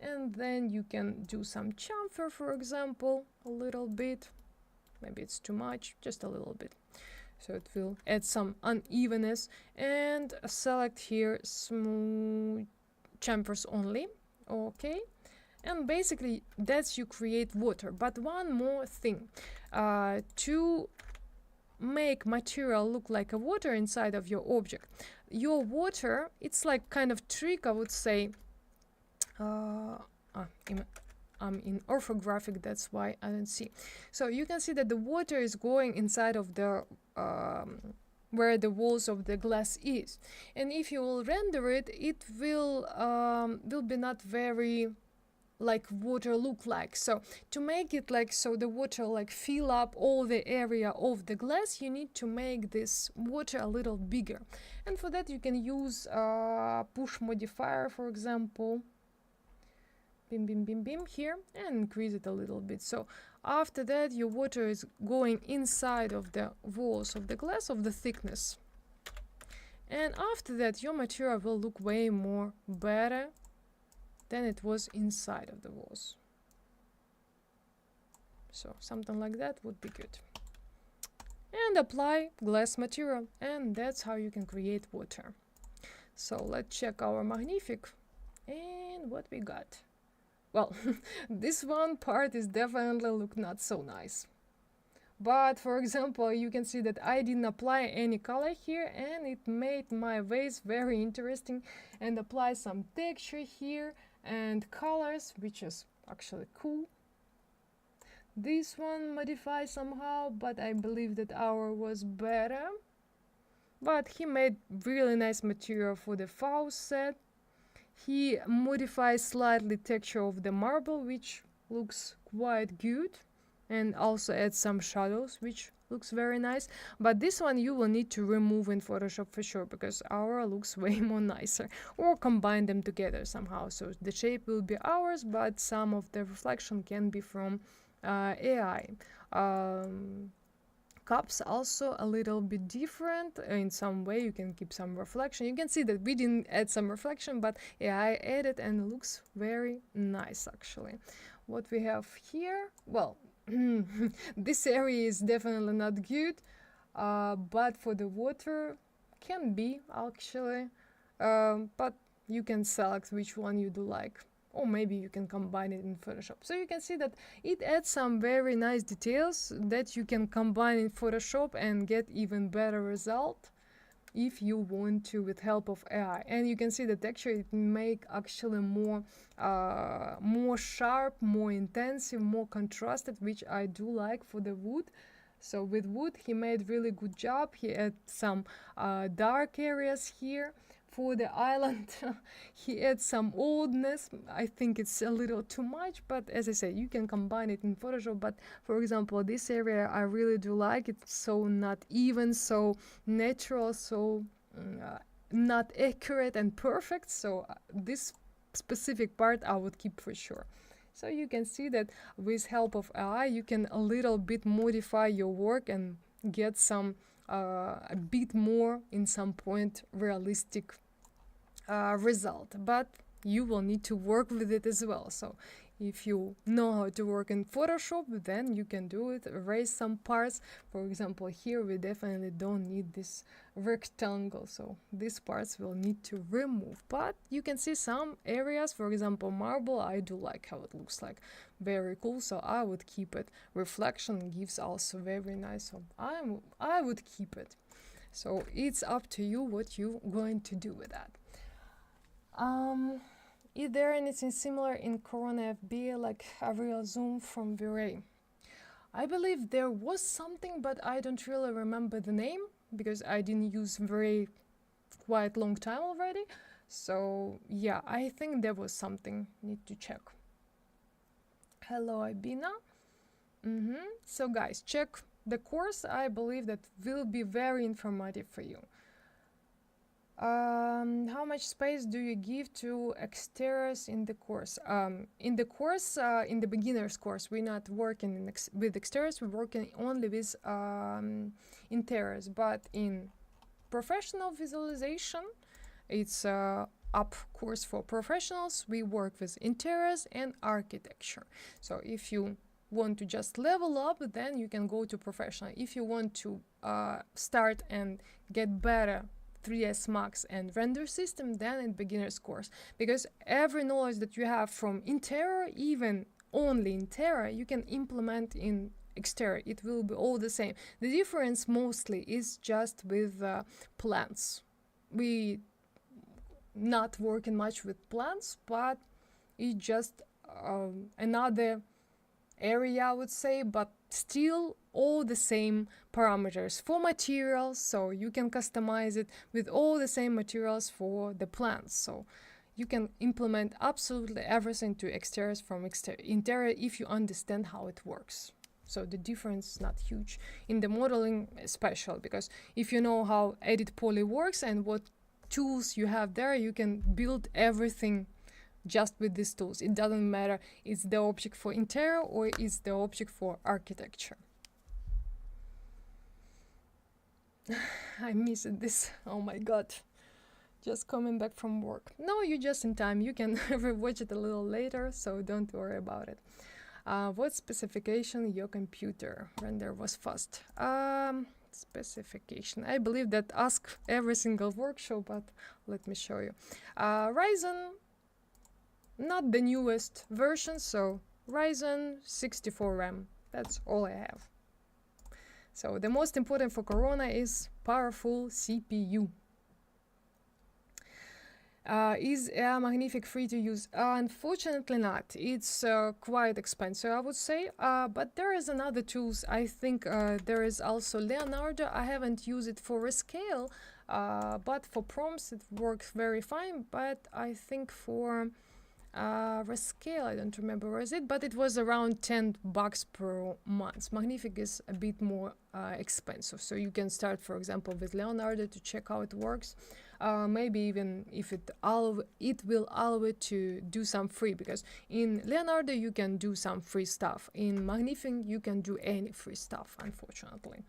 and then you can do some chamfer, for example, a little bit. Maybe it's too much, just a little bit. So it will add some unevenness, and select here smooth chamfers only. Okay, and basically that's you create water. But one more thing, to make material look like a water inside of your object, your water, it's like kind of trick, I would say. I'm in orthographic, that's why I don't see. So you can see that the water is going inside of the where the walls of the glass is, and if you will render it, it will be not very like water look like. So to make it like so the water like fill up all the area of the glass, you need to make this water a little bigger, and for that you can use push modifier, for example. Bim, bim, bim, bim here, and increase it a little bit. So after that your water is going inside of the walls of the glass of the thickness, and after that your material will look way more better than it was inside of the walls. So something like that would be good. And apply glass material, and that's how you can create water. So let's check our Magnific and what we got. Well, this one part is definitely look not so nice. But for example, you can see that I didn't apply any color here, and it made my vase very interesting, and apply some texture here and colors, which is actually cool. This one modified somehow, but I believe that our was better. But he made really nice material for the faucet. He modified slightly texture of the marble, which looks quite good, and also add some shadows, which looks very nice. But this one you will need to remove in Photoshop for sure, because our looks way more nicer, or combine them together somehow. So the shape will be ours, but some of the reflection can be from AI. Cups also a little bit different in some way. You can keep some reflection. You can see that we didn't add some reflection, but AI added, and it looks very nice actually. What we have here, well, this area is definitely not good, but for the water can be actually, but you can select which one you do like, or maybe you can combine it in Photoshop. So you can see that it adds some very nice details that you can combine in Photoshop and get even better result if you want to with help of AI. And you can see the texture it make actually more sharp, more intensive, more contrasted, which I do like for the wood. So with wood he made really good job. He had some dark areas here. For the island, he adds some oldness. I think it's a little too much, but as I say, you can combine it in Photoshop. But for example, this area I really do like. It's so not even, so natural, so not accurate and perfect. So this specific part I would keep for sure. So you can see that with help of AI, you can a little bit modify your work and get some a bit more in some point realistic result, but you will need to work with it as well. So if you know how to work in Photoshop, then you can do it, erase some parts. For example, here we definitely don't need this rectangle, so these parts will need to remove. But you can see some areas, for example marble, I do like how it looks like, very cool, so I would keep it. Reflection gives also very nice, so I would keep it. So it's up to you what you're going to do with that. Is there anything similar in Corona FB, like a real zoom from V-Ray? I believe there was something, but I don't really remember the name, because I didn't use V-Ray quite long time already. So yeah, I think there was something, need to check. Hello Ibina. So guys, check the course. I believe that will be very informative for you. How much space do you give to exteriors in the course? In the course, in the beginner's course, we're not working with exteriors, we're working only with interiors. But in professional visualization, it's up course for professionals. We work with interiors and architecture. So if you want to just level up, then you can go to professional. If you want to start and get better 3S Max and render system, then in beginner's course, because every knowledge that you have from interior, even only interior, you can implement in exterior. It will be all the same. The difference mostly is just with plants. We not working much with plants, but it's just another area, I would say, but still all the same parameters for materials, so you can customize it with all the same materials for the plants. So you can implement absolutely everything to exteriors from interior if you understand how it works. So the difference is not huge in the modeling, especially because if you know how Edit Poly works and what tools you have there, you can build everything just with these tools. It doesn't matter it's the object for interior or it's the object for architecture. I missed this. Oh my god. Just coming back from work. No, you're just in time. You can rewatch it a little later, so don't worry about it. What specification your computer render was fast? Specification. I believe that ask every single workshop, but let me show you. Ryzen, not the newest version, so Ryzen 64 RAM. That's all I have. So the most important for Corona is powerful CPU. Is Magnific free to use? Unfortunately not. It's quite expensive, I would say. But there is another tools. I think there is also Leonardo. I haven't used it for rescale, but for prompts it works very fine. But I think for rescale, I don't remember where is it, but it was around $10 per month. Magnific is a bit more expensive, so you can start, for example, with Leonardo to check how it works. Maybe even if it will allow it to do some free, because in Leonardo you can do some free stuff. In Magnific you can do any free stuff, unfortunately.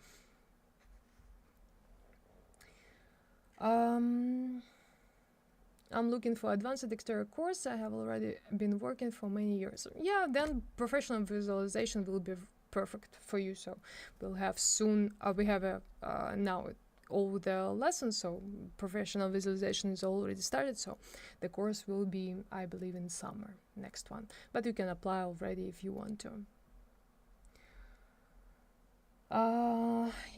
I'm looking for advanced exterior course. I have already been working for many years. Yeah, then professional visualization will be perfect for you. So we'll have soon, we have now all the lessons, so professional visualization is already started. So the course will be, I believe, in summer, next one. But you can apply already if you want to.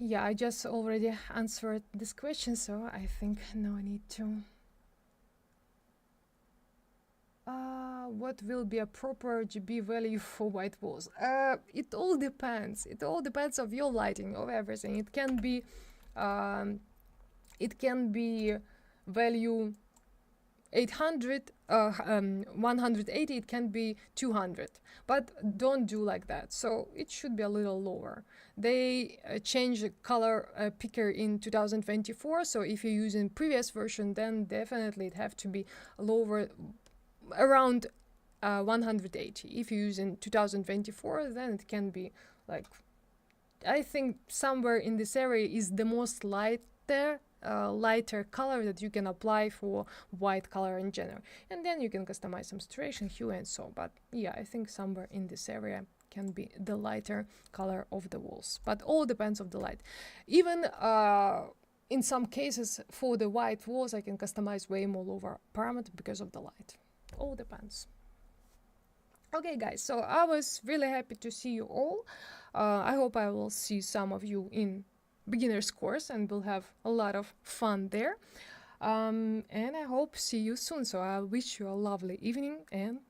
Yeah, I just already answered this question, so I think no need to. What will be a proper RGB value for white walls? It all depends. It all depends of your lighting, of everything. It can be value 800, 180. It can be 200. But don't do like that. So it should be a little lower. They changed the color picker in 2024. So if you're using previous version, then definitely it have to be lower, around 180. If you use in 2024, then it can be like, I think somewhere in this area is the most lighter color that you can apply for white color in general, and then you can customize some saturation, hue, and so. But yeah, I think somewhere in this area can be the lighter color of the walls, but all depends of the light. Even in some cases for the white walls I can customize way more lower parameter because of the light. All depends. Okay guys, so I was really happy to see you all. I hope I will see some of you in beginner's course and we'll have a lot of fun there. And I hope see you soon. So I wish you a lovely evening and